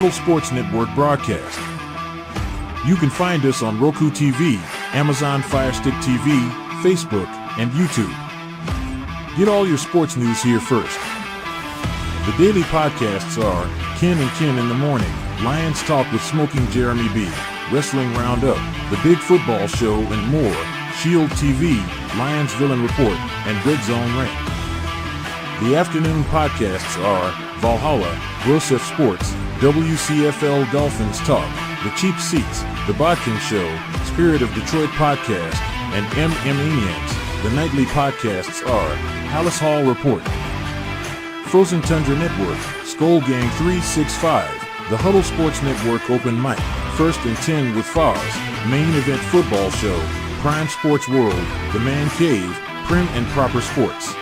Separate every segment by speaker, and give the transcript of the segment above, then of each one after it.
Speaker 1: Sports Network broadcast. You can find us on Roku TV, Amazon Fire Stick TV, Facebook, and YouTube. Get all your sports news here first. The daily podcasts are Ken and Ken in the Morning, Lions Talk with Smoking Jeremy B, Wrestling Roundup, The Big Football Show, and more, Shield TV, Lions Villain Report, and Red Zone Rant. The afternoon podcasts are Valhalla, Grosef Sports, WCFL Dolphins Talk, The Cheap Seats, The Bodkin Show, Spirit of Detroit Podcast, and Maniacs. The nightly podcasts are Palace Hall Report, Frozen Tundra Network, Skull Gang 365, The Huddle Sports Network Open Mic, First and 10 with Foz, Main Event Football Show, Prime Sports World, The Man Cave, Prim and Proper Sports.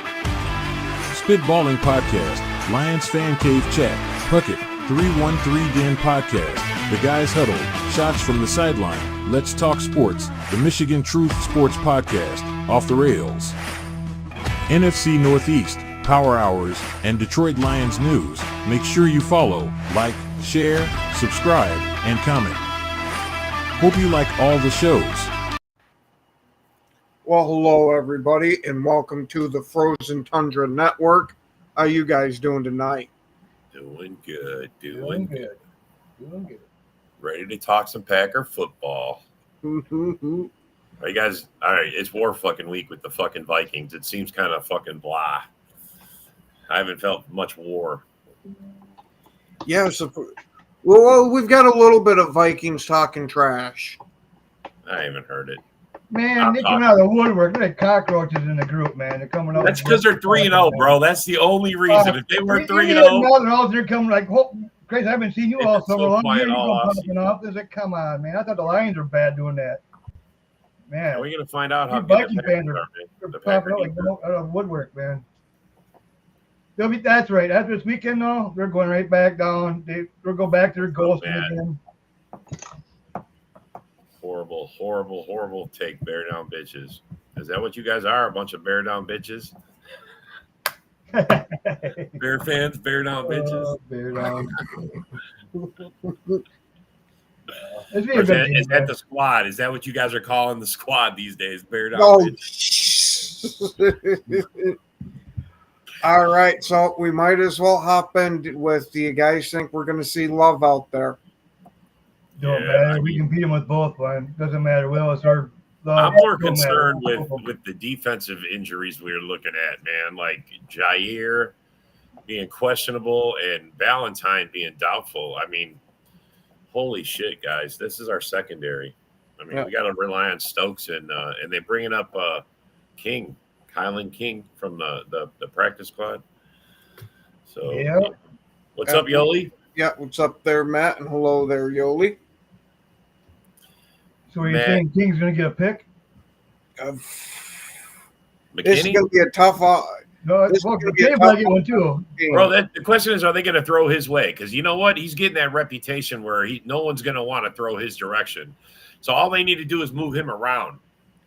Speaker 1: Spitballing Podcast, Lions Fan Cave Chat, Puckett, 313 Den Podcast, The Guys Huddle, Shots from the Sideline, Let's Talk Sports, The Michigan Truth Sports Podcast, Off the Rails, NFC Northeast, Power Hours, and Detroit Lions News. Make sure you follow, like, share, subscribe, and comment. Hope you like all the shows.
Speaker 2: Well, hello, everybody, and welcome to the Frozen Tundra Network. How you guys doing tonight?
Speaker 3: Doing good. Ready to talk some Packer football. All right, guys. All right, it's war fucking week with the fucking Vikings. It seems kind of fucking blah. I haven't felt much war.
Speaker 2: Yeah, well, we've got a little bit of Vikings talking trash.
Speaker 3: I haven't heard it.
Speaker 4: Man, they come out of the woodwork. They're cockroaches in the group, man. They're coming out.
Speaker 3: That's because they're 3-0, bro. That's the only reason. If they were 3-0,
Speaker 4: they're coming like, oh, Grace, I haven't seen you all summer long. They said, come on, man. I thought the Lions were bad doing that. Man,
Speaker 3: we're gonna find out how
Speaker 4: Viking fans are popping out like out of the woodwork, man. That's right. After this weekend, though, they're going right back down. They'll go back to their goals again.
Speaker 3: Horrible take, bear down bitches. Is that what you guys are? A bunch of bear down bitches? Bear fans, bear down bitches.
Speaker 4: Bear down.
Speaker 3: Is that the squad? Is that what you guys are calling the squad these days? Bear down bitches.
Speaker 2: All right, so we might as well hop in with, do you guys think we're going to see love out there?
Speaker 4: Don't matter. We can beat them with both, man. Doesn't matter.
Speaker 3: I'm more concerned with the defensive injuries we're looking at, man. Like Jair being questionable and Valentine being doubtful. I mean, holy shit, guys. This is our secondary. I mean, we got to rely on Stokes and they're bringing up Kylan King from the practice squad. So, what's up, Yoli?
Speaker 2: Yeah, what's up there, Matt? And hello there, Yoli.
Speaker 4: So are you saying King's going to get a pick?
Speaker 2: This is going to be a tough
Speaker 4: no, McKinney might get one too.
Speaker 3: Bro, the question is, are they going to throw his way? Because you know what? He's getting that reputation where no one's going to want to throw his direction. So all they need to do is move him around.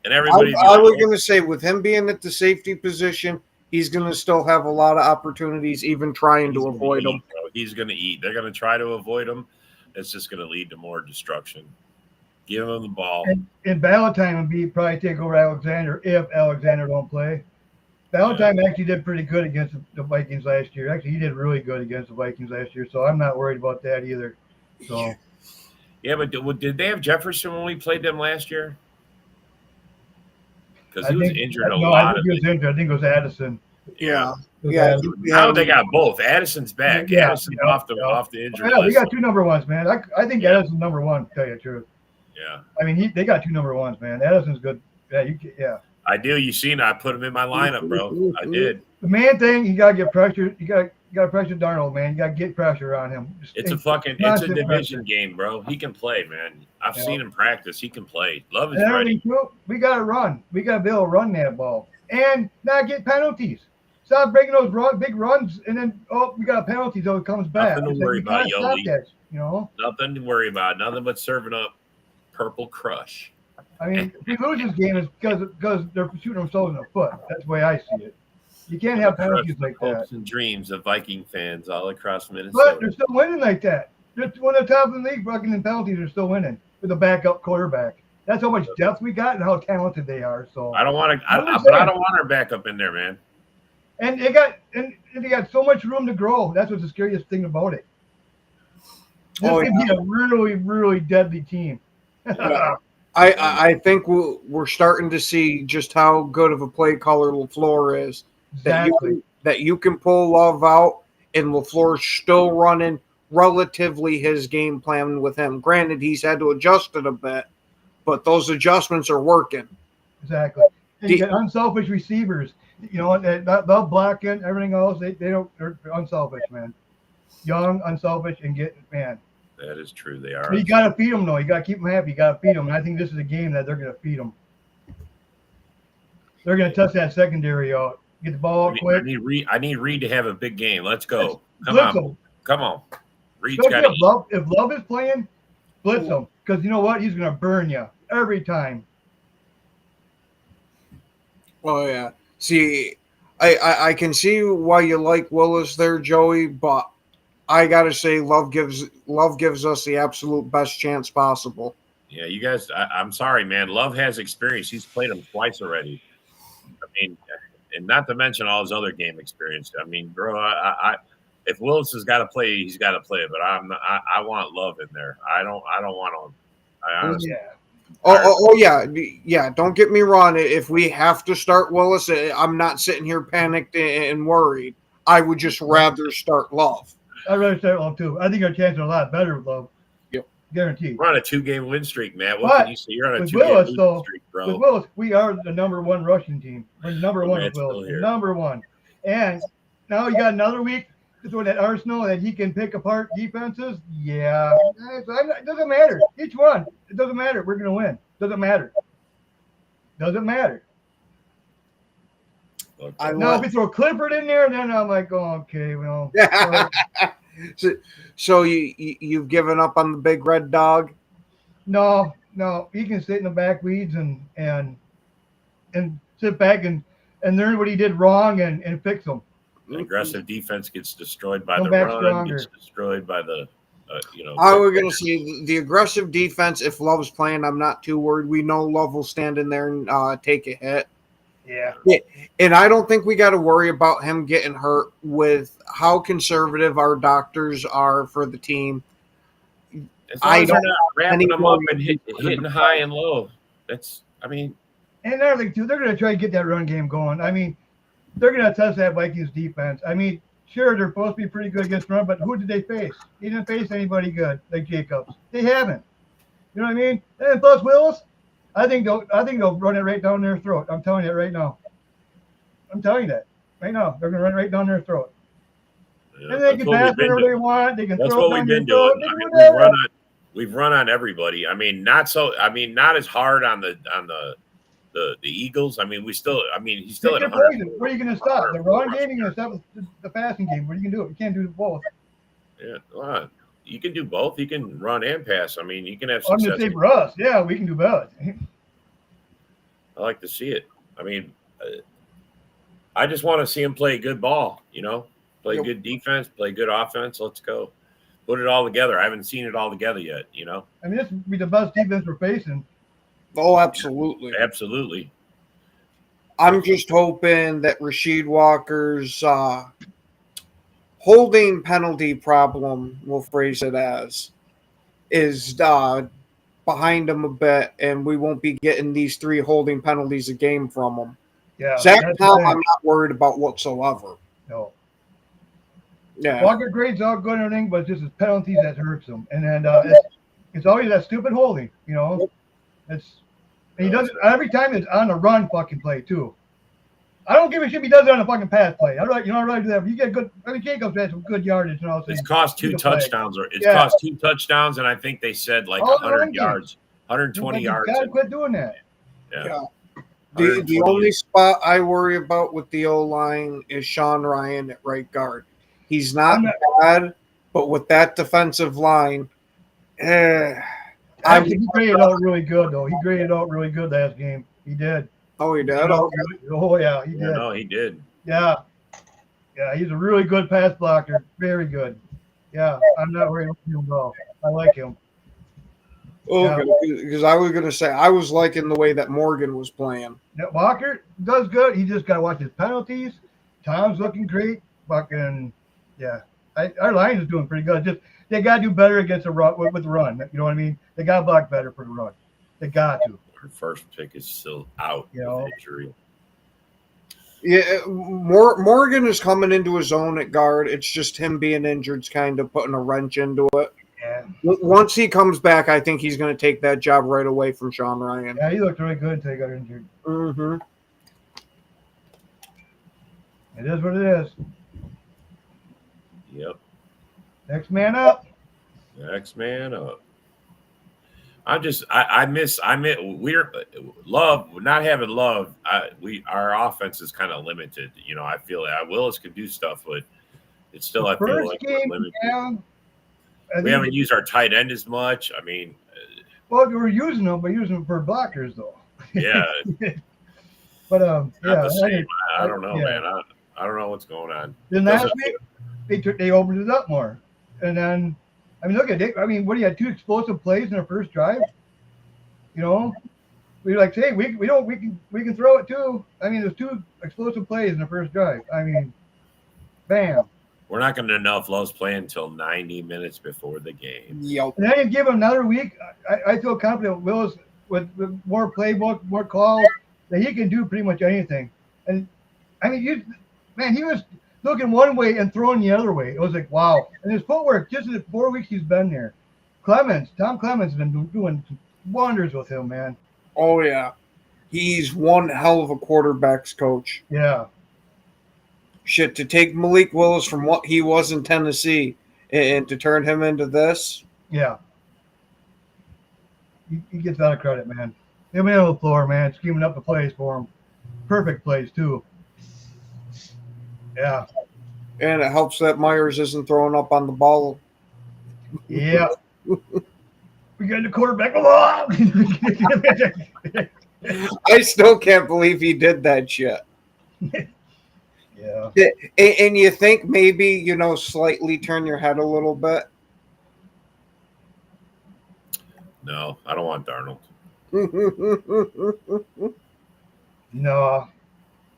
Speaker 3: And everybody.
Speaker 2: I was going to say, with him being at the safety position, he's going to still have a lot of opportunities, even trying to avoid him.
Speaker 3: He's going to eat. They're going to try to avoid him. It's just going to lead to more destruction. Give him the ball.
Speaker 4: And Valentine would probably take over Alexander if Alexander don't play. Valentine actually did pretty good against the Vikings last year. Actually, he did really good against the Vikings last year, so I'm not worried about that either. So.
Speaker 3: Yeah, but did they have Jefferson when we played them last year? Because he was injured a lot.
Speaker 4: I think he was injured. I think it was Addison.
Speaker 2: Yeah.
Speaker 3: Now they got both. Addison's back.
Speaker 4: Yeah,
Speaker 3: Addison's off the injury
Speaker 4: list. We got two number ones, man. I think
Speaker 3: Yeah.
Speaker 4: Addison's number one, to tell you the truth.
Speaker 3: Yeah.
Speaker 4: I mean, they got two number ones, man. Addison's good. Yeah.
Speaker 3: I do. You seen? I put him in my lineup, bro. I did.
Speaker 4: The main thing, you gotta get pressure. You gotta pressure Darnold, man. You gotta get pressure on him.
Speaker 3: It's a division game, bro. He can play, man. I've seen him practice. He can play. Love is ready.
Speaker 4: We gotta run. We gotta be able to run that ball and not get penalties. Stop breaking those big runs, and then we got a penalty, so it comes back.
Speaker 3: Nothing to worry about, Yoli.
Speaker 4: Nothing
Speaker 3: to worry about. Nothing but serving up Purple Crush.
Speaker 4: I mean, if we lose this game, it's because they're shooting themselves in the foot. That's the way I see it. You can't have penalties like that.
Speaker 3: Hopes and dreams of Viking fans all across Minnesota.
Speaker 4: But they're still winning like that. They're one of the top in the league. Fucking in penalties are still winning with a backup quarterback. That's how much depth we got and how talented they are. So
Speaker 3: I don't want to,
Speaker 4: I'm
Speaker 3: but I
Speaker 4: saying.
Speaker 3: don't want our backup in there, man.
Speaker 4: And they got so much room to grow. That's what's the scariest thing about it. This could be a really, really deadly team.
Speaker 2: Yeah. I think we're starting to see just how good of a play caller LaFleur is.
Speaker 4: Exactly.
Speaker 2: That you can pull Love out and LaFleur's still running relatively his game plan with him. Granted, he's had to adjust it a bit, but those adjustments are working.
Speaker 4: Exactly. And you get unselfish receivers. You know, they'll block in everything else. They're unselfish, man. Young, unselfish, and man.
Speaker 3: That is true. They are.
Speaker 4: But you got to feed them, though. You got to keep them happy. You got to feed them. And I think this is a game that they're going to feed them. They're going to test that secondary out. Get the ball quick.
Speaker 3: I need Reed to have a big game. Let's go.
Speaker 4: Blitz him.
Speaker 3: Come on. Reed's got
Speaker 4: to if Love is playing, blitz him. Because you know what? He's going to burn you every time.
Speaker 2: Oh, yeah. See, I can see why you like Willis there, Joey, but I gotta say, Love gives us the absolute best chance possible.
Speaker 3: Yeah, you guys. I'm sorry, man. Love has experience. He's played him twice already. I mean, and not to mention all his other game experience. I mean, bro, if Willis has got to play, he's got to play. But I want Love in there. I don't want him. I honestly.
Speaker 4: Yeah.
Speaker 2: Yeah. Don't get me wrong. If we have to start Willis, I'm not sitting here panicked and worried. I would just rather start Love.
Speaker 4: I'd rather start Love too. I think our chances are a lot better with Love.
Speaker 2: Yep,
Speaker 4: guaranteed.
Speaker 3: We're on a 2-game win streak, Matt. What can you say? You're on a 2-game win streak, bro.
Speaker 4: With Willis, we are the number one rushing team. We're number one with Willis. Number one. And now you got another week to throw that Arsenal that he can pick apart defenses. Yeah, it doesn't matter. Each one, it doesn't matter. We're gonna win. Doesn't matter. Doesn't matter. Okay. Now, if we throw Clifford in there, then I'm like, oh, okay, well.
Speaker 2: So you've given up on the big red dog?
Speaker 4: No, he can sit in the back weeds and sit back and learn what he did wrong and fix them.
Speaker 3: The aggressive defense gets destroyed by the run, gets destroyed by the,
Speaker 2: I was going to say the aggressive defense, if Love's playing, I'm not too worried. We know Love will stand in there and take a hit.
Speaker 4: Yeah.
Speaker 2: And I don't think we got to worry about him getting hurt with how conservative our doctors are for the team.
Speaker 3: As long as they're not wrapping them up and hitting high and low.
Speaker 4: And another thing, too, they're going to try to get that run game going. I mean, they're going to test that Vikings defense. I mean, sure, they're supposed to be pretty good against run, but who did they face? They didn't face anybody good like Jacobs. They haven't. You know what I mean? And plus Willis, I think they'll run it right down their throat. I'm telling you right now. I'm telling you that right now. They're going to run right down their throat. Yeah, and they can pass whatever they want. They can
Speaker 3: that's
Speaker 4: throw
Speaker 3: what we've been doing. I mean, we've run on everybody. I mean, not as hard on the Eagles. I mean, he's still at 100.
Speaker 4: What are you going to stop? The run game, you're going to stop the passing game. What are you going to do? You can't do both.
Speaker 3: Yeah, well, you can do both. You can run and pass. I mean, you can have success.
Speaker 4: I'm going to say for us, yeah, we can do both.
Speaker 3: I like to see it. I mean, I just want to see him play good ball, play good defense, play good offense. Let's go. Put it all together. I haven't seen it all together yet,
Speaker 4: I mean, this would be the best defense we're facing.
Speaker 2: Oh, absolutely.
Speaker 3: Yeah, absolutely.
Speaker 2: I'm just hoping that Rasheed Walker's holding penalty problem, we'll phrase it as, is behind him a bit, and we won't be getting these 3 holding penalties a game from him.
Speaker 4: Yeah,
Speaker 2: Zach Powell, I'm not worried about whatsoever.
Speaker 4: No.
Speaker 2: Yeah.
Speaker 4: Walker grades all good and everything, but it's just his penalties that hurts him. And then it's always that stupid holding, He does it every time. It's on the run fucking play too. I don't give a shit if he does it on a fucking pass play. I'd rather do that. If you get good, Jacobs had some good yardage and all.
Speaker 3: It's cost 2 touchdowns, cost 2 touchdowns, and I think they said like 100 yards, 120 yards.
Speaker 4: You gotta quit doing that.
Speaker 3: Yeah.
Speaker 2: The only spot I worry about with the O-line is Sean Ryan at right guard. He's not bad, but with that defensive line,
Speaker 4: Actually, he graded out really good, though. He graded out really good last game. He did.
Speaker 2: Oh, he did?
Speaker 4: Oh, yeah, he did.
Speaker 3: No, he did.
Speaker 4: Yeah. Yeah, he's a really good pass blocker. Very good. Yeah, I'm not worried about him at all. I like him.
Speaker 2: Okay, because I was gonna say I was liking the way that Morgan was playing.
Speaker 4: Walker does good. He just got to watch his penalties. Tom's looking great. Fucking, yeah. Our line is doing pretty good. Just they got to do better against the run with the run. You know what I mean? They got to block better for the run. They got to.
Speaker 3: Our first pick is still out with injury.
Speaker 2: Yeah, Morgan is coming into his own at guard. It's just him being injured's kind of putting a wrench into it.
Speaker 4: Yeah.
Speaker 2: Once he comes back, I think he's going to take that job right away from Sean Ryan.
Speaker 4: Yeah, he looked really good until he got injured.
Speaker 2: Mm-hmm.
Speaker 4: It is what it is.
Speaker 3: Yep.
Speaker 4: Next man up.
Speaker 3: Next man up. I miss we're Love not having Love. Our offense is kind of limited. You know, I feel that Willis can do stuff, but it's still I feel like we're limited. We haven't used our tight end as much. I mean,
Speaker 4: well, we're using them, but using them for blockers though.
Speaker 3: Yeah.
Speaker 4: But
Speaker 3: not the same. I don't know, man. I don't know what's going on.
Speaker 4: Then last week they opened it up more, and then I mean, look at it. I mean, what do you have? 2 explosive plays in our first drive. You know, we like say we can throw it too. I mean, there's 2 explosive plays in the first drive. I mean, bam.
Speaker 3: We're not going to know if Love's playing until 90 minutes before the game.
Speaker 2: Yep.
Speaker 4: And then you give him another week. I feel confident Willis with more playbook, more calls, that he can do pretty much anything. And I mean, he was looking one way and throwing the other way. It was like, wow. And his footwork, just in the 4 weeks he's been there. Tom Clemens has been doing wonders with him, man.
Speaker 2: Oh, yeah. He's one hell of a quarterback's coach.
Speaker 4: Yeah.
Speaker 2: Shit, to take Malik Willis from what he was in Tennessee and to turn him into this.
Speaker 4: Yeah. He gets a lot of credit, man. Him and LaFleur, man, scheming up the plays for him. Perfect plays, too. Yeah.
Speaker 2: And it helps that Myers isn't throwing up on the ball.
Speaker 4: Yeah. We got the quarterback.
Speaker 2: I still can't believe he did that shit.
Speaker 4: Yeah.
Speaker 2: And you think maybe, slightly turn your head a little bit?
Speaker 3: No, I don't want Darnold.
Speaker 4: No.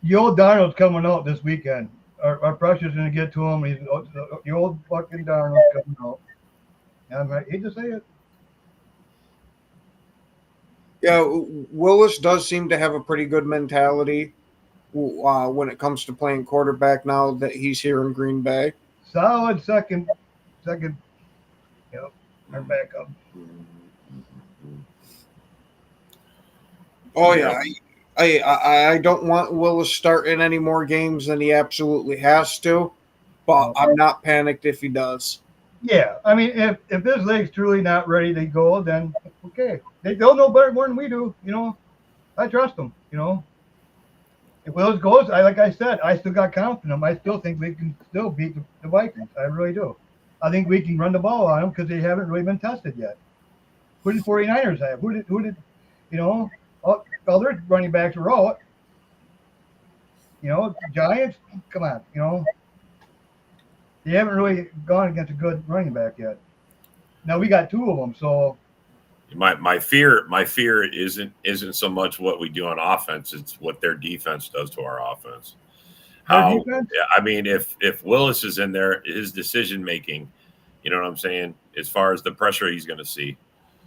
Speaker 4: The old Darnold's coming out this weekend. Our pressure's going to get to him. The old fucking Darnold's coming out. I hate to say it.
Speaker 2: Yeah, Willis does seem to have a pretty good mentality when it comes to playing quarterback now that he's here in Green Bay.
Speaker 4: Solid second, our backup.
Speaker 2: Oh, yeah. I don't want Willis starting any more games than he absolutely has to, but I'm not panicked if he does.
Speaker 4: Yeah, I mean, if his leg's truly not ready to go, then okay. They'll know better more than we do, I trust them, If Willis goes, like I said, I still got confidence in him. I still think we can still beat the Vikings. I really do. I think we can run the ball on them because they haven't really been tested yet. Who did 49ers have? Who did all their running backs are out. Giants, come on, They haven't really gone against a good running back yet. Now we got 2 of them, so
Speaker 3: my fear isn't so much what we do on offense; it's what their defense does to our offense. I mean, if Willis is in there, his decision making, you know what I'm saying, as far as the pressure he's going to see.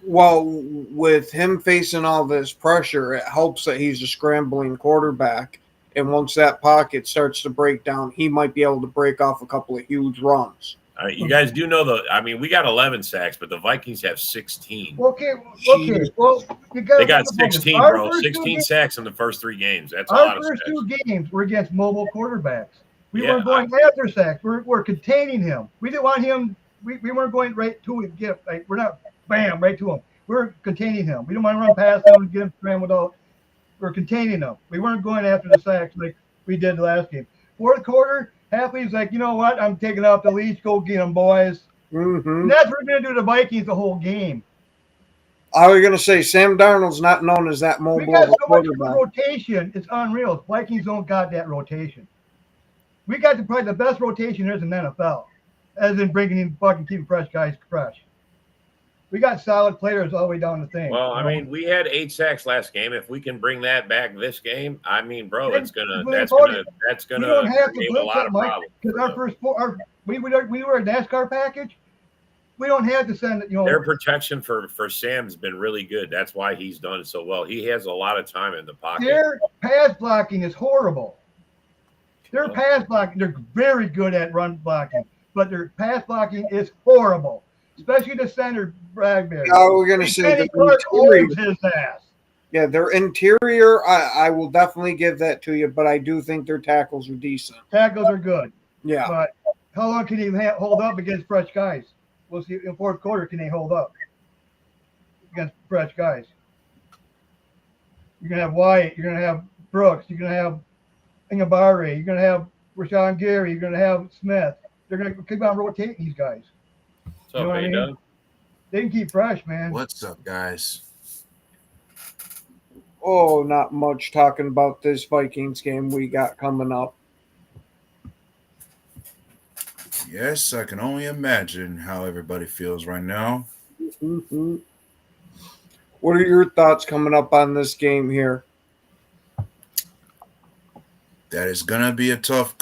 Speaker 2: Well, with him facing all this pressure, it helps that he's a scrambling quarterback. And once that pocket starts to break down, he might be able to break off a couple of huge runs.
Speaker 3: You guys do know we got 11 sacks, but the Vikings have 16.
Speaker 4: Okay. Well,
Speaker 3: they got 16, bro. 16 sacks in the first 3 games. That's a lot of sacks.
Speaker 4: Our first 2 games were against mobile quarterbacks. We weren't going after sacks. We're containing him. We didn't want him. We weren't going right to him. We're not bam right to him. We're containing him. We don't want to run past him and get him scrambled out. We're containing them. We weren't going after the sacks like we did the last game. Fourth quarter, Halfley's like, you know what? I'm taking off the leash. Go get them, boys.
Speaker 2: Mm-hmm.
Speaker 4: And that's what we're going to do to the Vikings the whole game.
Speaker 2: I was going to say, Sam Darnold's not known as that mobile.
Speaker 4: We got so much rotation. It's unreal. Vikings don't got that rotation. We got probably the best rotation there is in the NFL. as in bringing in fucking keeping fresh guys fresh. We got solid players all the way down the thing.
Speaker 3: Well, I mean, we had 8 sacks last game. If we can bring that back this game, I mean, bro, that's gonna
Speaker 4: we don't have to
Speaker 3: create a
Speaker 4: blitz
Speaker 3: lot
Speaker 4: that
Speaker 3: of
Speaker 4: much
Speaker 3: problems.
Speaker 4: because our first four, we were a NASCAR package. We don't have to send it.
Speaker 3: Their protection for Sam's been really good. That's why he's done so well. He has a lot of time in the pocket.
Speaker 4: Their pass blocking is horrible. Their pass blocking, they're very good at run blocking, but their pass blocking is horrible, especially the center Bradbury.
Speaker 2: We're going to say
Speaker 4: Kenny Clark owns his ass.
Speaker 2: Yeah, their interior, I will definitely give that to you, but I do think their tackles are decent.
Speaker 4: Tackles are good.
Speaker 2: Yeah.
Speaker 4: But how long can he hold up against fresh guys? We'll see in fourth quarter, can they hold up against fresh guys? You're going to have Wyatt. You're going to have Brooks. You're going to have Ingabare. You're going to have Rashawn Gary. You're going to have Smith. They're going to keep on rotating these guys.
Speaker 3: What's up, hey, Doug?
Speaker 4: They can keep fresh, man.
Speaker 5: What's up, guys?
Speaker 2: Oh, not much talking about this Vikings game we got coming up.
Speaker 5: Yes, I can only imagine how everybody feels right now.
Speaker 2: Mm-hmm. What are your thoughts coming up on this game here?
Speaker 5: That is gonna be a tough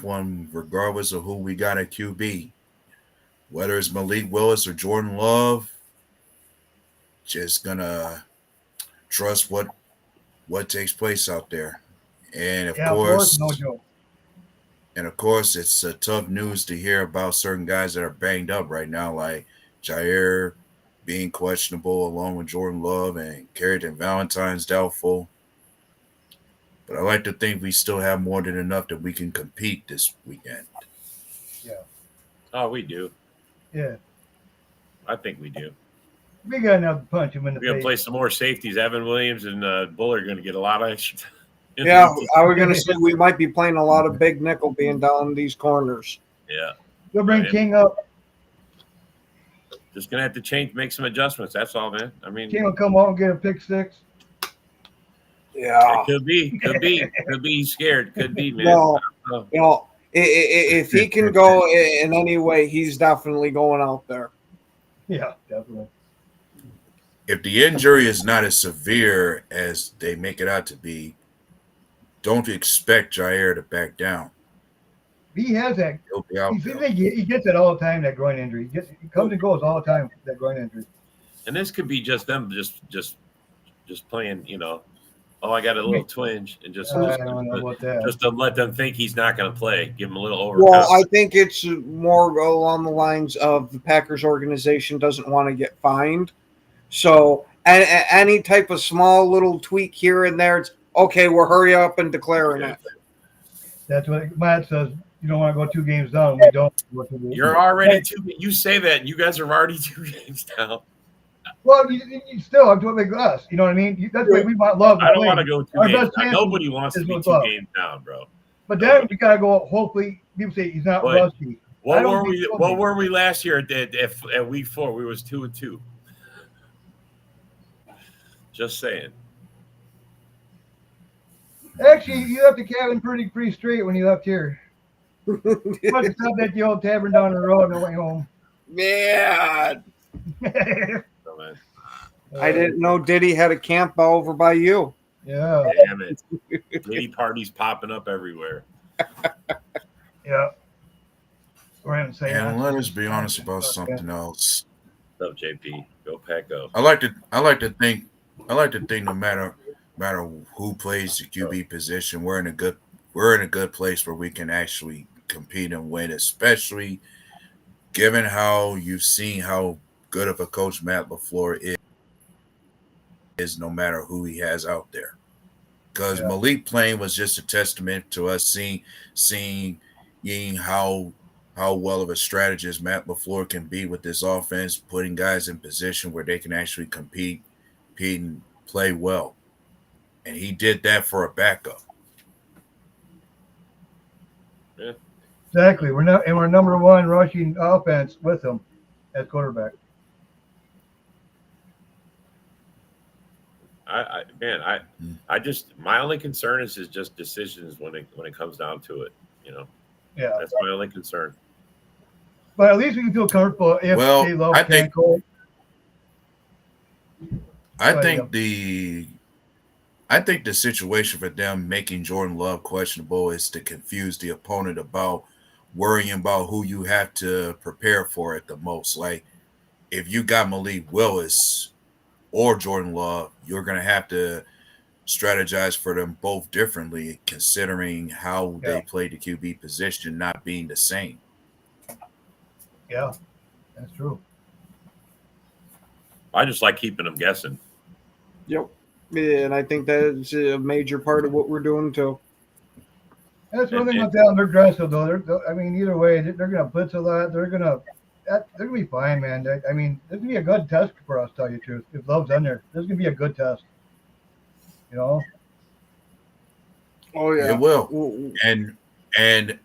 Speaker 5: one, regardless of who we got at QB. Whether it's Malik Willis or Jordan Love, just gonna trust what takes place out there. And of course,
Speaker 4: no joke.
Speaker 5: And of course, it's tough news to hear about certain guys that are banged up right now, like Jair being questionable, along with Jordan Love, and Carrington Valentine's doubtful. But I like to think we still have more than enough that we can compete this weekend.
Speaker 4: Yeah.
Speaker 3: Oh, we do.
Speaker 4: Yeah.
Speaker 3: I think we do.
Speaker 4: We got enough to punch him in the face.
Speaker 3: We're going to play some more safeties. Evan Williams and Buller are going to get a lot of extra time.
Speaker 2: Yeah, I was going to say we might be playing a lot of big nickel being down these corners.
Speaker 3: Yeah.
Speaker 4: We'll bring King up.
Speaker 3: Just going to have to make some adjustments. That's all, man. I mean,
Speaker 4: King will come out and get a pick six.
Speaker 2: Yeah.
Speaker 3: It could be. Could be scared. Could be, man.
Speaker 2: No, if he can go in any way, he's definitely going out there.
Speaker 4: Yeah, definitely.
Speaker 5: If the injury is not as severe as they make it out to be, don't expect Jair to back down.
Speaker 4: He has that.
Speaker 5: He'll be out there.
Speaker 4: He gets it all the time, that groin injury. He comes and goes all the time, that groin injury.
Speaker 3: And this could be just them just playing, you know, oh, I got a little twinge, and just to let them think he's not going to play, give him a little overconfidence.
Speaker 2: Well, I think it's more along the lines of the Packers organization doesn't want to get fined. So any type of small little tweak here and there, it's okay, we'll hurry up and declaring it.
Speaker 4: That's what Matt says. You don't want to go 2 games down. We don't.
Speaker 3: You're already you say that, and you guys are already 2 games down.
Speaker 4: Well, you still have to make us. You know what I mean? That's why we want love.
Speaker 3: I don't want to go 2 games down. Nobody wants to be 2 games down, bro.
Speaker 4: But then we gotta go. Hopefully, people say he's not rusty.
Speaker 3: What were we last year at week 4? We was 2-2. Just saying.
Speaker 4: Actually, you left the cabin pretty straight when you left here. You must have stopped at the old tavern down the road and went home.
Speaker 2: Man. I didn't know Diddy had a camp over by you.
Speaker 4: Yeah.
Speaker 3: Damn it. Diddy parties popping up everywhere.
Speaker 4: Yeah.
Speaker 5: And let us be honest about something else.
Speaker 3: What's up, JP? Go Pack Go.
Speaker 5: I like to think no matter who plays the QB position, we're in a good place where we can actually compete and win, especially given how you've seen how good of a coach Matt LaFleur is no matter who he has out there. Because Malik playing was just a testament to us seeing how well of a strategist Matt LaFleur can be with this offense, putting guys in position where they can actually compete and play well. And he did that for a backup.
Speaker 3: Yeah.
Speaker 4: Exactly. We're number 1 rushing offense with him as quarterback.
Speaker 3: I just my only concern is just decisions when it comes down to it. You know.
Speaker 4: Yeah.
Speaker 3: That's my only concern.
Speaker 4: But at least we can feel comfortable if
Speaker 5: Well,
Speaker 4: they love
Speaker 5: I
Speaker 4: can't
Speaker 5: think
Speaker 4: go.
Speaker 5: I
Speaker 4: Go ahead,
Speaker 5: think the situation for them making Jordan Love questionable is to confuse the opponent about worrying about who you have to prepare for it the most. Like if you got Malik Willis or Jordan Love, you're gonna have to strategize for them both differently, considering how
Speaker 4: Yeah.
Speaker 5: they play the QB position not being the same.
Speaker 4: Yeah, that's true.
Speaker 3: I just like keeping them guessing.
Speaker 2: Yep. Yeah, and I think that's a major part of what we're doing too.
Speaker 4: That's one
Speaker 3: And-
Speaker 4: thing
Speaker 3: and-
Speaker 4: with them. They're aggressive though. I mean, either way, they're gonna blitz a lot. They're gonna be fine, man. I mean, this is gonna be a good test for us. Tell you the truth, if Love's in there, this is gonna be a good test. You know.
Speaker 2: Oh yeah.
Speaker 5: It will.
Speaker 2: Well,
Speaker 5: And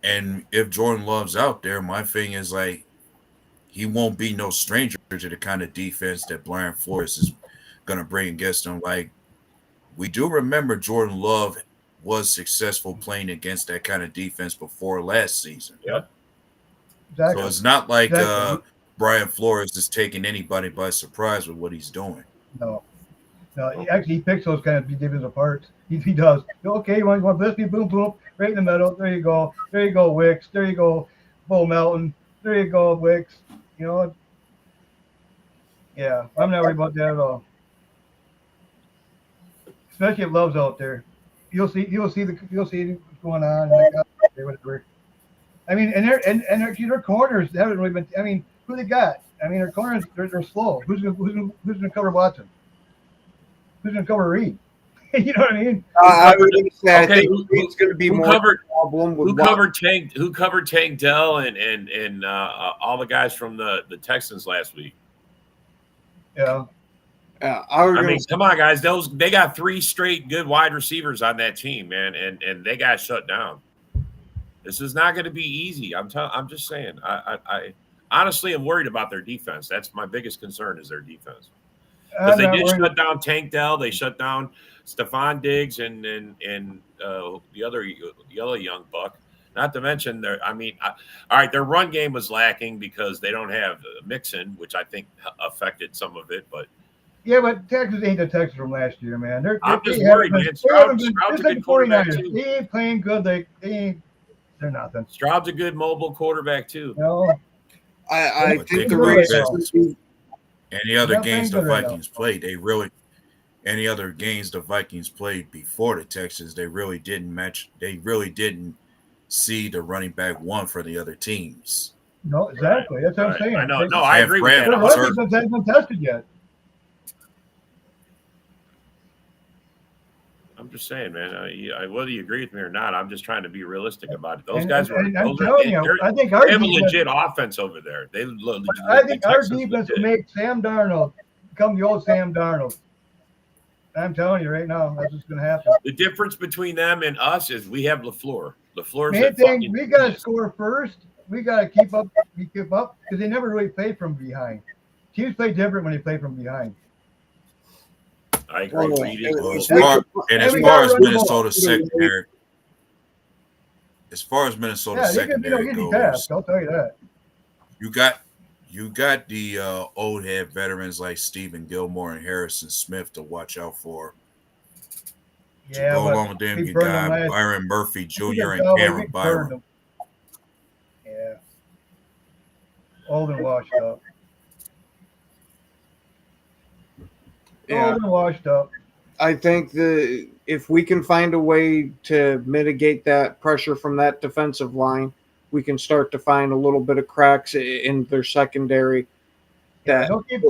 Speaker 5: if Jordan Love's out there, my thing is like he won't be no stranger to the kind of defense that Brian Flores is gonna bring against him. Like we do remember Jordan Love was successful playing against that kind of defense before last season.
Speaker 3: Yep.
Speaker 4: Exactly.
Speaker 5: So it's not like
Speaker 4: Exactly.
Speaker 5: Brian Flores is taking anybody by surprise with what he's doing.
Speaker 4: No. No, he picks those kind of defensive parts. He does. Okay, you want this? Boom, boom, right in the middle. There you go. There you go, Wicks. There you go, Bull Mountain. There you go, Wicks. You know. Yeah, I'm not worried about that at all. Especially if Love's out there, you'll see what's going on. Like, okay, whatever. I mean, and their corners haven't really been. I mean, who they got? I mean, their corners they're slow. Who's gonna cover Watson? Who's gonna cover Reed? You know what I mean?
Speaker 2: I was going to say, I
Speaker 3: Okay,
Speaker 2: think it's going to be
Speaker 3: who
Speaker 2: more
Speaker 3: covered-
Speaker 2: problem with
Speaker 3: Who covered Tank Dell and all the guys from the Texans last week?
Speaker 4: Yeah.
Speaker 2: I was
Speaker 3: I
Speaker 2: going
Speaker 3: mean,
Speaker 2: to
Speaker 3: come on, guys. They got 3 straight good wide receivers on that team, man, and they got shut down. This is not going to be easy. I'm just saying. I honestly am worried about their defense. That's my biggest concern is their defense. Because they did shut down Tank Dell, they shut down Stephon Diggs and the other young buck. Not to mention their, all right, their run game was lacking because they don't have Mixon, which I think affected some of it. But
Speaker 4: Yeah, but Texas ain't the Texas from last year, man.
Speaker 3: I'm just worried, man. Stroud's a good quarterback too.
Speaker 4: They ain't playing good. They're nothing.
Speaker 3: Stroud's a good mobile quarterback too.
Speaker 4: You know?
Speaker 2: I
Speaker 5: But
Speaker 2: think
Speaker 5: they
Speaker 2: the
Speaker 5: really
Speaker 2: reason
Speaker 5: Any other
Speaker 4: Not
Speaker 5: games the
Speaker 4: playing good right
Speaker 5: Vikings played, any other games the Vikings played before the Texans, they really didn't match. They really didn't see the running back one for the other teams.
Speaker 4: No, exactly. That's what I'm
Speaker 3: Right.
Speaker 4: saying.
Speaker 3: I know. No, I agree with
Speaker 5: Brand
Speaker 3: that.
Speaker 4: Their run defense hasn't been tested yet.
Speaker 3: I'm just saying, man. Whether you agree with me or not, I'm just trying to be realistic about it. Those
Speaker 4: And-
Speaker 3: guys
Speaker 4: and I'm
Speaker 3: those are-
Speaker 4: telling you,
Speaker 3: they're-
Speaker 4: I think our
Speaker 3: they have a
Speaker 4: defense,
Speaker 3: legit offense over there.
Speaker 4: I think our defense will make Sam Darnold become the old Sam Darnold. I'm telling you right now, that's what's going to happen.
Speaker 3: The difference between them and us is we have LaFleur. LaFleur's
Speaker 4: Main
Speaker 3: a
Speaker 4: thing,
Speaker 3: fucking
Speaker 4: we got to
Speaker 3: genius.
Speaker 4: score first. We got to keep up because they never really played from behind. Teams play different when they play from behind.
Speaker 3: I agree.
Speaker 2: Oh,
Speaker 3: Reed is
Speaker 2: it-
Speaker 3: cool.
Speaker 5: As far as
Speaker 4: we gotta run the ball.
Speaker 5: Minnesota secondary, as far as Minnesota
Speaker 4: Yeah, they can be no
Speaker 5: secondary
Speaker 4: easy
Speaker 5: goes,
Speaker 4: task. I'll tell you that.
Speaker 5: you got the old head veterans like Stephen Gilmore and Harrison Smith to watch out for. To
Speaker 4: Yeah,
Speaker 5: go
Speaker 4: but
Speaker 5: along with them,
Speaker 4: we
Speaker 5: you
Speaker 4: burned
Speaker 5: got
Speaker 4: them last-
Speaker 5: Byron Murphy
Speaker 4: we
Speaker 5: Jr.
Speaker 4: can
Speaker 5: and
Speaker 4: tell, but
Speaker 5: Cameron
Speaker 4: we burned
Speaker 5: Byron.
Speaker 4: them. Yeah. Old and washed up.
Speaker 2: Yeah.
Speaker 4: Old and washed up.
Speaker 2: I think if we can find a way to mitigate that pressure from that defensive line, we can start to find a little bit of cracks in their secondary. That
Speaker 4: They'll keep,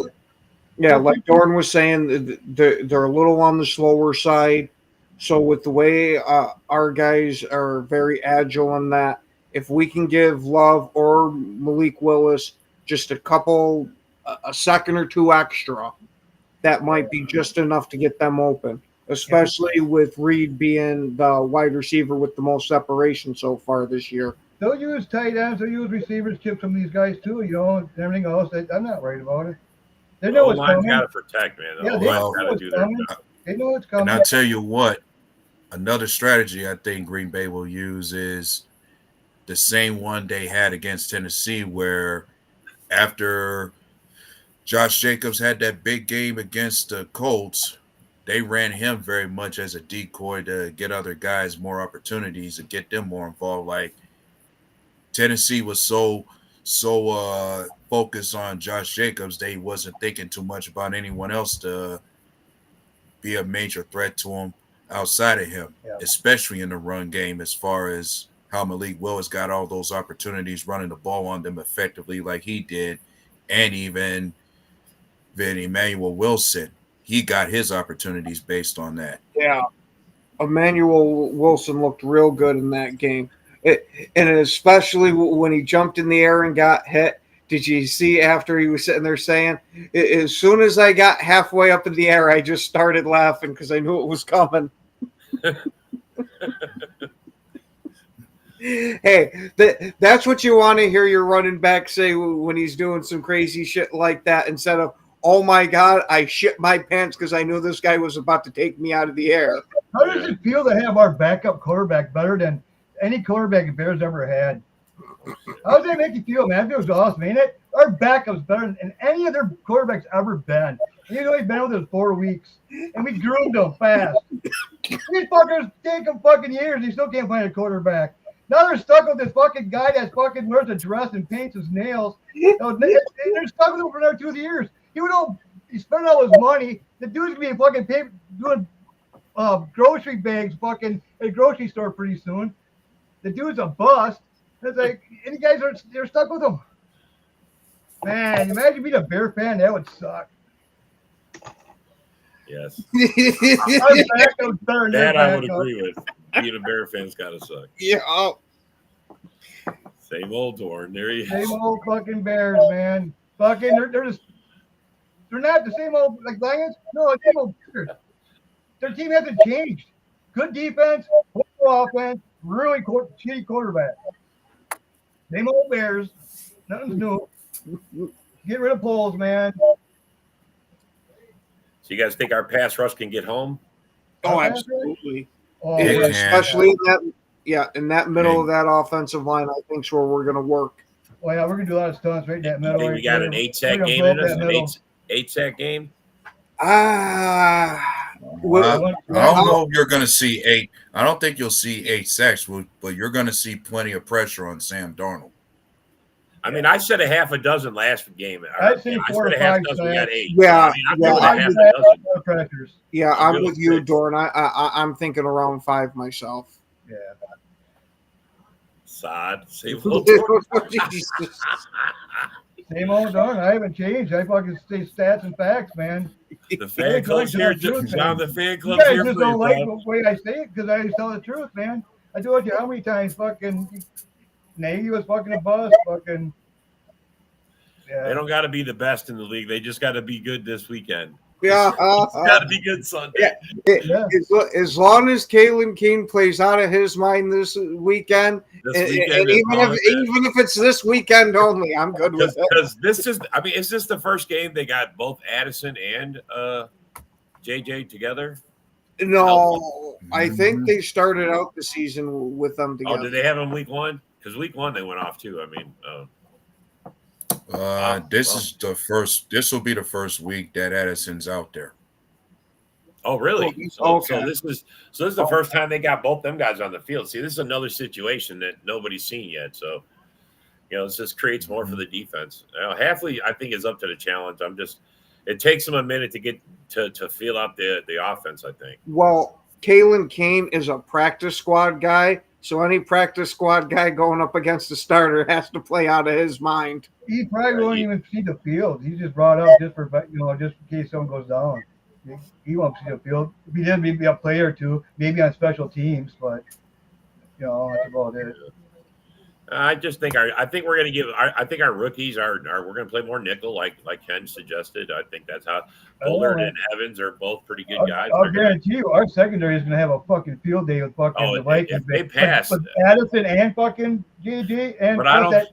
Speaker 2: yeah, like Dorn was saying, they're a little on the slower side. So with the way our guys are very agile in that, if we can give Love or Malik Willis just a second or two extra, that might be just enough to get them open, especially with Reed being the wide receiver with the most separation so far this year.
Speaker 4: they'll use tight ends, they'll use receivers, chip some of these guys too, you know, and everything else. I'm not worried about it. They know
Speaker 3: The
Speaker 4: what's
Speaker 3: line's
Speaker 4: coming.
Speaker 3: got to protect, man. The
Speaker 4: Yeah,
Speaker 3: O-line's
Speaker 4: they know
Speaker 3: gotta
Speaker 4: what's
Speaker 3: do their
Speaker 4: coming.
Speaker 3: job.
Speaker 4: They know what's
Speaker 5: And
Speaker 4: coming.
Speaker 5: I'll tell you what, another strategy I think Green Bay will use is the same one they had against Tennessee, where after Josh Jacobs had that big game against the Colts, they ran him very much as a decoy to get other guys more opportunities and get them more involved. Like Tennessee was so focused on Josh Jacobs, they wasn't thinking too much about anyone else to be a major threat to him outside of him, especially in the run game, as far as how Malik Willis got all those opportunities running the ball on them effectively like he did, and even Emmanuel Wilson, he got his opportunities based on that.
Speaker 2: Yeah. Emmanuel Wilson looked real good in that game. And especially when he jumped in the air and got hit. Did you see after he was sitting there saying, as soon as I got halfway up in the air, I just started laughing because I knew it was coming. Hey, that's what you want to hear your running back say when he's doing some crazy shit like that, instead of, oh my God, I shit my pants because I knew this guy was about to take me out of the air.
Speaker 4: How does it feel to have our backup quarterback better than any quarterback the Bears ever had? How does that make you feel, man? It feels awesome, ain't it? Our backup's better than any other quarterback's ever been. He's only been with us 4 weeks, and we groomed him fast. These fuckers take him fucking years. He still can't find a quarterback. Now they're stuck with this fucking guy that fucking wears a dress and paints his nails. They're stuck with him for another 2 years. He's spending all his money. The dude's gonna be fucking doing grocery bags fucking at a grocery store pretty soon. The dude's a bust. It's like, and you guys they're stuck with him. Man, imagine being a Bear fan. That would suck.
Speaker 3: Yes.
Speaker 4: That
Speaker 3: I would agree with. Being a Bear fan's gotta suck.
Speaker 2: Yeah.
Speaker 3: Same old Dorn. There you
Speaker 4: Same old fucking Bears, man. Fucking they're not the same old like Lions. No, it's same old Bears. Their team hasn't changed. Good defense, horrible offense, really shitty quarterback. Same old Bears. Nothing's new. Get rid of Poles, man.
Speaker 3: So you guys think our pass rush can get home?
Speaker 2: Oh, absolutely.
Speaker 4: Oh,
Speaker 2: especially in that middle of that offensive line, I think is where we're going to work.
Speaker 4: Oh yeah, we're gonna do a lot of stunts right in that middle.
Speaker 3: We got an 8-sack game in us. An 8-sack game.
Speaker 5: I don't know if you're going to see 8. I don't think you'll see 8 sacks, but you're going to see plenty of pressure on Sam Darnold.
Speaker 3: I mean, I said a half a dozen last game.
Speaker 4: I'd say 4 or 5 sacks.
Speaker 3: We got 8.
Speaker 2: Yeah,
Speaker 3: yeah.
Speaker 2: I'm with you, Dorn. I'm thinking around 5 myself.
Speaker 4: Yeah.
Speaker 3: Sod. Same
Speaker 4: old Dorn. I haven't changed. I fucking say stats and facts, man.
Speaker 3: The fan club's here, John. The fan club's
Speaker 4: here. You guys
Speaker 3: here
Speaker 4: just don't like the way I say it because I tell the truth, man. I told you how many times fucking Nagy was fucking a bust, fucking. Yeah.
Speaker 3: They don't got to be the best in the league. They just got to be good this weekend.
Speaker 2: Yeah,
Speaker 3: got to be good Sunday.
Speaker 2: Yeah. As long as Kalen Keene plays out of his mind this weekend, and even if it's this weekend only, I'm good with it.
Speaker 3: Because this is, I mean, is this the first game they got both Addison and JJ together?
Speaker 2: No, I think they started out the season with them together.
Speaker 3: Oh, did they have them week 1? Because week 1 they went off too. I mean,
Speaker 5: is the first. This will be the first week that Addison's out there.
Speaker 3: Oh, really?
Speaker 2: Okay.
Speaker 3: So this is the first time they got both them guys on the field. See, this is another situation that nobody's seen yet. So, this just creates more for the defense. Halfley, I think, is up to the challenge. It takes them a minute to get to feel out the offense, I think.
Speaker 2: Well, Kalen Kane is a practice squad guy. So any practice squad guy going up against the starter has to play out of his mind.
Speaker 4: He probably won't even see the field. He's just brought up just for just in case someone goes down. He won't see the field. If he did, maybe a play or two, maybe on special teams, but that's about it.
Speaker 3: I just think I think we're going to I think our rookies we're going to play more nickel like Ken suggested. I think that's how Bullard and Evans are both pretty good guys.
Speaker 4: I'll guarantee you our secondary is going to have a fucking field day with fucking the Vikings.
Speaker 3: If they pass
Speaker 4: with Addison and fucking JJ and
Speaker 3: but I don't.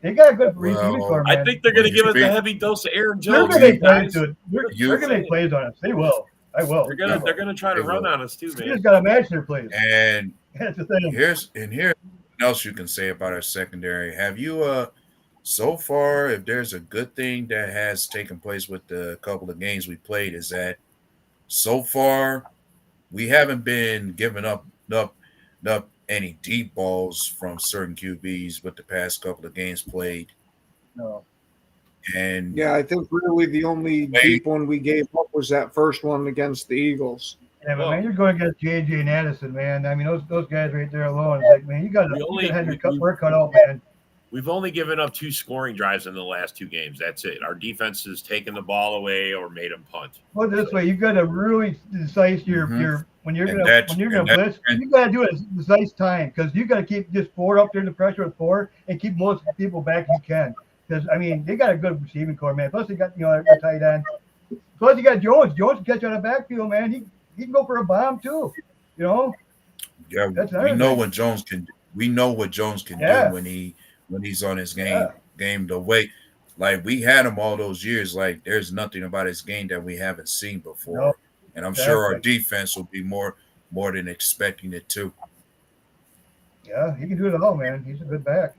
Speaker 4: They got a good uniform.
Speaker 3: I think they're going to give us a heavy dose of Aaron Jones.
Speaker 4: They're going to make plays on us. They will. I will.
Speaker 3: They're going to try to run on us too, man.
Speaker 4: You just got to match their plays.
Speaker 5: And
Speaker 4: that's the thing.
Speaker 5: Here's else you can say about our secondary. Have you so far, if there's a good thing that has taken place with the couple of games we played, is that so far we haven't been giving up any deep balls from certain QBs with the past couple of games played.
Speaker 4: No.
Speaker 5: And
Speaker 2: Yeah, I think really the only deep one we gave up was that first one against the Eagles.
Speaker 4: Yeah, but
Speaker 3: Well-
Speaker 4: man, you're going against JJ and Addison, man. I mean, those guys right there alone is like, man, you got to have your work cut out, man.
Speaker 3: We've only given up 2 scoring drives in the last 2 games. That's it. Our defense has taken the ball away or made them punt.
Speaker 4: Well, this way, you've got to really decide your when you're
Speaker 5: And
Speaker 4: gonna
Speaker 5: that's-
Speaker 4: blitz. You got to do it at decisive time because you got to keep just 4 up there in the pressure with 4 and keep most people back you can. Because I mean, they got a good receiving core, man. Plus they got a tight end. Plus you got Jones. Jones can catch on the backfield, man. He can go for a bomb too. You know.
Speaker 5: yeah,
Speaker 4: That's
Speaker 5: we
Speaker 4: another
Speaker 5: know
Speaker 4: thing.
Speaker 5: what Jones can. We know what Jones can
Speaker 4: Yeah.
Speaker 5: do when he's on his game. The way, like we had him all those years. Like there's nothing about his game that we haven't seen before,
Speaker 4: No,
Speaker 5: and I'm sure our
Speaker 4: exactly.
Speaker 5: defense will be more than expecting it too.
Speaker 4: Yeah, he can do it all, man. He's a good back.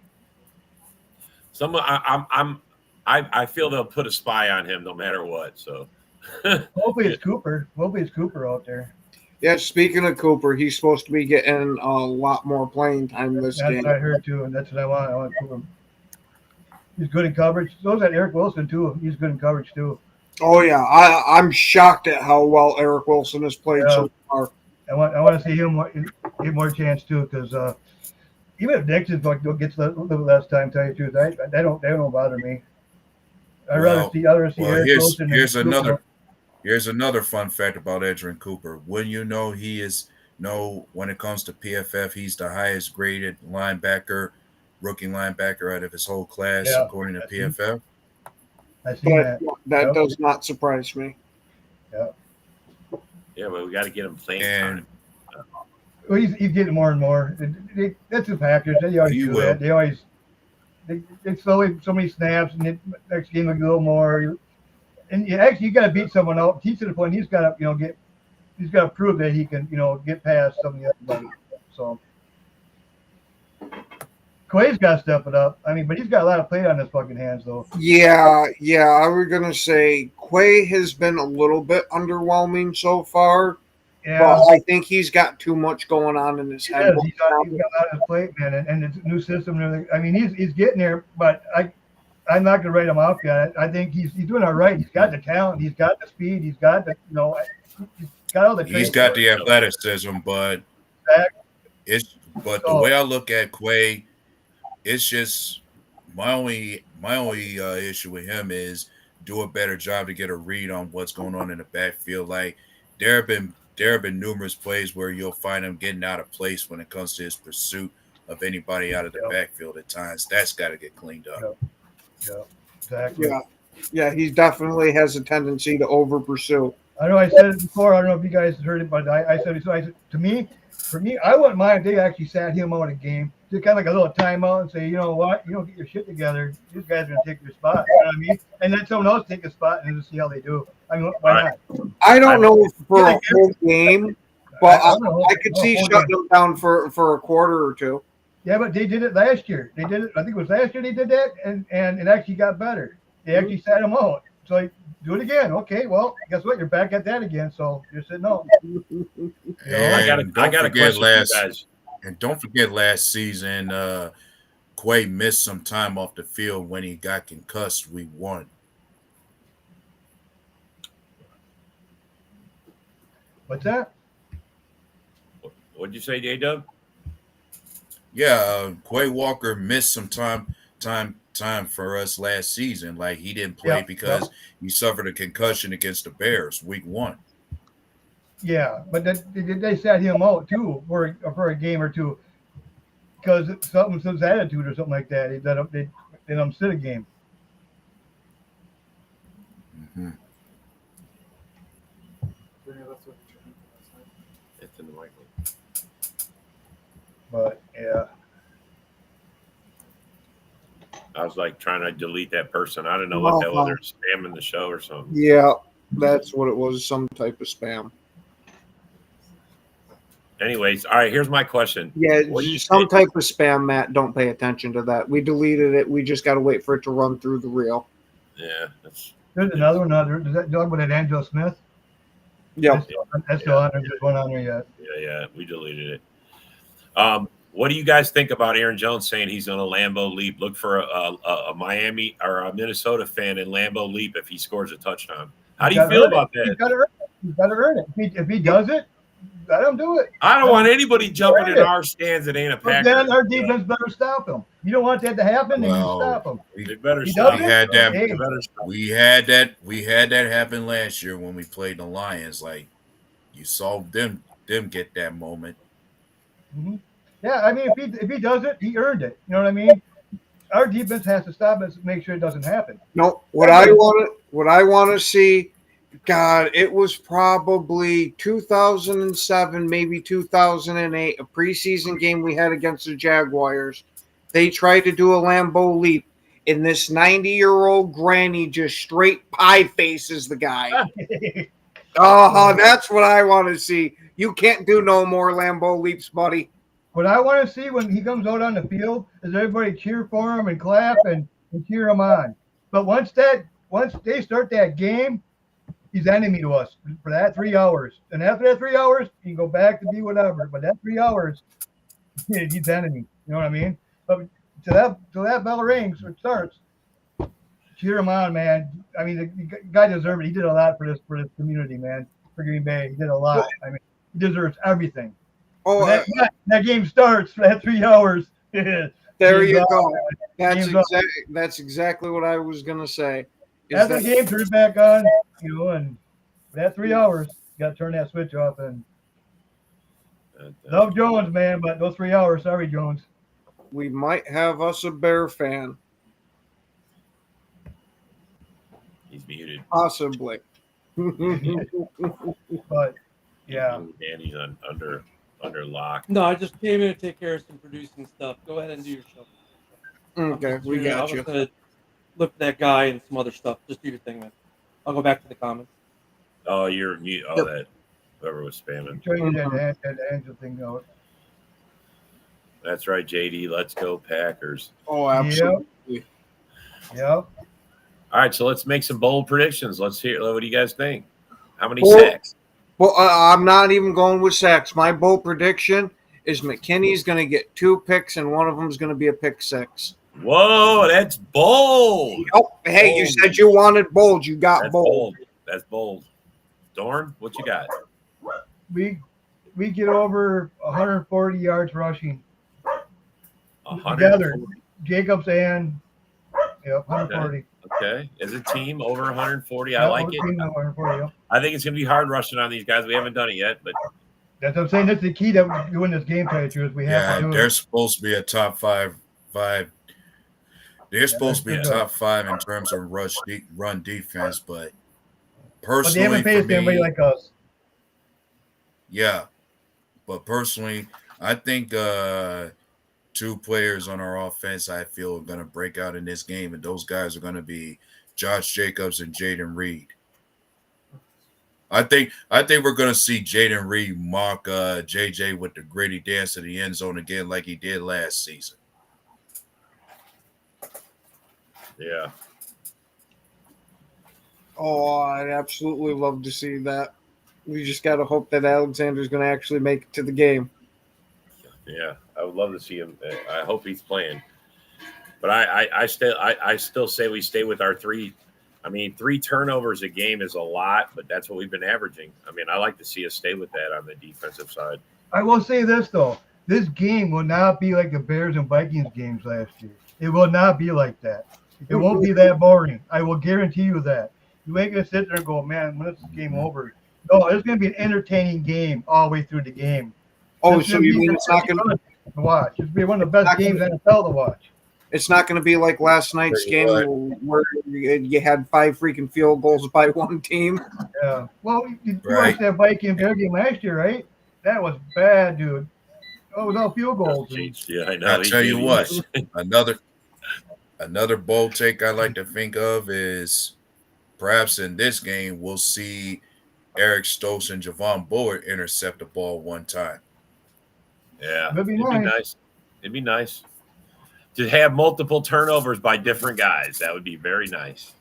Speaker 3: I feel they'll put a spy on him no matter what. So
Speaker 4: Hopefully it's Cooper. Hopefully it's Cooper out there.
Speaker 2: Yeah, speaking of Cooper, he's supposed to be getting a lot more playing time this
Speaker 4: That's
Speaker 2: game.
Speaker 4: what I heard too, and that's what I want. I want Cooper. He's good in coverage. So is that Eric Wilson too. He's good in coverage too.
Speaker 2: Oh yeah, I'm shocked at how well Eric Wilson has played so far.
Speaker 4: I want to see him get more chance too, because even if Dixon gets a little less time, tell you the truth, they don't bother me. I'd rather see Eric Wilson.
Speaker 5: Here's another fun fact about Edgerrin Cooper. When you know when it comes to PFF, he's the highest graded rookie linebacker out of his whole class, according to PFF.
Speaker 4: I see that.
Speaker 2: That does not surprise me.
Speaker 3: yeah, but we got to get him playing time.
Speaker 4: Well, he's getting more and more. That's the Packers. They always do that. They always they slowly so many snaps, and the next game will go a little more. And you got to beat someone else. He's to the point he's got to he's got to prove that he can get past some of the other guys. So Quay's got to step it up. I mean, but he's got a lot of play on his fucking hands though.
Speaker 2: Yeah. I was gonna say Quay has been a little bit underwhelming so far.
Speaker 4: Yeah,
Speaker 2: but I think he's got too much going on in his head.
Speaker 4: He's got a lot on his plate, man, and it's a new system and everything. I mean, he's getting there, but I'm not gonna write him off yet. I think he's doing all right. He's got the talent, he's got the speed, he's got the he's got all the traits.
Speaker 5: He's got the athleticism, but the way I look at Quay, it's just my only issue with him is do a better job to get a read on what's going on in the backfield. Like there have been numerous plays where you'll find him getting out of place when it comes to his pursuit of anybody out of the backfield at times. That's got to get cleaned up.
Speaker 4: Yeah, exactly.
Speaker 2: Yeah, he definitely has a tendency to over pursue.
Speaker 4: I know I said it before. I don't know if you guys heard it, but I said for me, I wouldn't mind if they actually sat him out a game, just kind of like a little timeout and say, you know what, get your shit together. These guys are gonna take your spot. You know what I mean? And then someone else take a spot and just see how they do. I mean, why not?
Speaker 2: I don't know for a whole game, but I could see shutting them down for a quarter or two.
Speaker 4: Yeah, but they did it last year. They did it. I think it was last year they did that, and it actually got better. They actually sat him out. So like, do it again. Okay, well, guess what? You're back at that again. So you're sitting out.
Speaker 3: I got a question for you guys.
Speaker 5: And don't forget last season, Quay missed some time off the field when he got concussed. We won.
Speaker 4: What's that?
Speaker 3: What'd you say, J-Dub?
Speaker 5: Yeah, Quay Walker missed some time for us last season. Like he didn't play because he suffered a concussion against the Bears week 1.
Speaker 4: Yeah, but they sat him out too for a game or two because something his attitude or something like that. They let him sit a game.
Speaker 5: Mm-hmm.
Speaker 3: It's in the microphone.
Speaker 4: But yeah.
Speaker 3: I was like trying to delete that person. I don't know what that was. They're spamming the show or something.
Speaker 2: Yeah, that's what it was. Some type of spam.
Speaker 3: Anyways, all right. Here's my question.
Speaker 2: Yeah,
Speaker 3: What do you
Speaker 2: some
Speaker 3: think?
Speaker 2: type of spam, Matt. Don't pay attention to that. We deleted it. We just got to wait for it to run through the reel.
Speaker 3: Yeah, that's
Speaker 4: There's another one. Does that dog with that Angelo Smith?
Speaker 2: Yep.
Speaker 4: That's still on there. Just one on there yet.
Speaker 3: yeah. We deleted it. What do you guys think about Aaron Jones saying he's going to Lambeau leap? Look for a Miami or a Minnesota fan in Lambeau leap if he scores a touchdown. How do you feel about
Speaker 4: He's
Speaker 3: that?
Speaker 4: got to earn it. He's got to earn it. If he does it, let him do it.
Speaker 3: I don't want anybody jumping in our stands that ain't a
Speaker 4: But
Speaker 3: Packer.
Speaker 4: then our defense better stop him. You don't want that to happen, then you
Speaker 5: Well,
Speaker 4: stop him.
Speaker 3: They better
Speaker 4: He
Speaker 3: stop.
Speaker 4: does
Speaker 5: We
Speaker 4: it?
Speaker 5: had that.
Speaker 4: Hey.
Speaker 3: They better stop.
Speaker 5: We had that happen last year when we played the Lions. Like you saw them get that moment.
Speaker 4: Mhm. Yeah, I mean, if he does it, he earned it. You know what I mean? Our defense has to stop it to make sure it doesn't happen.
Speaker 2: No, what I want to see, God, it was probably 2007, maybe 2008, a preseason game we had against the Jaguars. They tried to do a Lambeau leap, and this 90-year-old granny just straight pie faces the guy. Oh, that's what I want to see. You can't do no more Lambeau leaps, buddy.
Speaker 4: What I want to see when he comes out on the field is everybody cheer for him and clap and cheer him on. But once they start that game, he's enemy to us for that 3 hours. And after that 3 hours, he can go back to be whatever. But that 3 hours, he's enemy. You know what I mean? But till that bell rings or starts, cheer him on, man. I mean, the guy deserves it. He did a lot for this community, man. For Green Bay, he did a lot. I mean, he deserves everything.
Speaker 2: Oh,
Speaker 4: When that game starts for that 3 hours.
Speaker 2: there you go.
Speaker 4: Game's
Speaker 2: That's exactly what I was gonna say.
Speaker 4: After the game turns back on, and that 3 hours, you got to turn that switch off. And love Jones, man, but those 3 hours, sorry, Jones.
Speaker 2: We might have us a Bear fan,
Speaker 3: He's muted.
Speaker 2: possibly.
Speaker 4: But yeah,
Speaker 3: Danny's under lock.
Speaker 6: No, I just came in to take care of some producing stuff. Go ahead and do your show.
Speaker 2: Okay, we
Speaker 6: I
Speaker 2: got
Speaker 6: was
Speaker 2: you.
Speaker 6: gonna look at that guy and some other stuff. Just do your thing, man. I'll go back to the comments.
Speaker 3: Oh, you're mute. Oh, that whoever was spamming.
Speaker 4: show you that Angel thing out.
Speaker 3: That's right, JD. Let's go Packers.
Speaker 2: Oh, absolutely.
Speaker 4: Yep.
Speaker 3: All right, so let's make some bold predictions. Let's hear. What do you guys think? How many
Speaker 2: Well-
Speaker 3: sacks?
Speaker 2: Well, I'm not even going with sacks. My bold prediction is McKinney's going to get 2 picks, and one of them is going to be a pick 6.
Speaker 3: Whoa, that's bold.
Speaker 2: Oh, hey, you said you wanted bold. You got
Speaker 3: That's
Speaker 2: bold.
Speaker 3: bold. That's bold. Dorn, what you got?
Speaker 4: We get over 140 yards rushing
Speaker 3: 100.
Speaker 4: together. Jacobs and 140.
Speaker 3: Okay. As a team, over 140. I like it.
Speaker 4: 140, yep.
Speaker 3: I think it's going to be hard rushing on these guys. We haven't done it yet, but
Speaker 4: That's what I'm saying. That's the key that we win this game, tell you the truth. We have
Speaker 5: Yeah,
Speaker 4: to do
Speaker 5: they're
Speaker 4: it.
Speaker 5: supposed to be a top five. They're supposed to be
Speaker 4: that's
Speaker 5: top 5 in terms of run defense, but
Speaker 4: But they
Speaker 5: personally,
Speaker 4: haven't
Speaker 5: for
Speaker 4: faced anybody
Speaker 5: me,
Speaker 4: like us.
Speaker 5: yeah. But personally, I think 2 players on our offense I feel are going to break out in this game, and those guys are going to be Josh Jacobs and Jaden Reed. I think we're going to see Jaden Reed mock JJ with the gritty dance to the end zone again, like he did last season.
Speaker 3: yeah.
Speaker 2: Oh, I'd absolutely love to see that. We just got to hope that Alexander's going to actually make it to the game.
Speaker 3: Yeah, I would love to see him. I hope he's playing. But I still say we stay with our 3. I mean, 3 turnovers a game is a lot, but that's what we've been averaging. I mean, I like to see us stay with that on the defensive side.
Speaker 4: I will say this, though. This game will not be like the Bears and Vikings games last year. It will not be like that. It won't be that boring. I will guarantee you that. You ain't going to sit there and go, man, when is this game over? No, it's going to be an entertaining game all the way through the game.
Speaker 2: Oh,
Speaker 4: It's
Speaker 2: so
Speaker 4: gonna
Speaker 2: you
Speaker 4: be
Speaker 2: mean it's not going to
Speaker 4: to watch. It's be one of the best
Speaker 2: Not
Speaker 4: games
Speaker 2: gonna-
Speaker 4: in NFL to watch.
Speaker 2: it's not going to be like last night's game where you had 5 freaking field goals by one team.
Speaker 4: Yeah. Well, you
Speaker 5: Right.
Speaker 4: watched that Viking Bear game last year, right? That was bad, dude. Oh, it was all field goals.
Speaker 3: Yeah, I know.
Speaker 5: I'll tell you what,
Speaker 3: What.
Speaker 5: another bold take I like to think of is perhaps in this game we'll see Eric Stokes and Javon Bullard intercept the ball one time.
Speaker 3: Yeah,
Speaker 4: It'd be
Speaker 3: it'd be
Speaker 4: nice.
Speaker 3: nice. It'd be nice to have multiple turnovers by different guys. That would be very nice.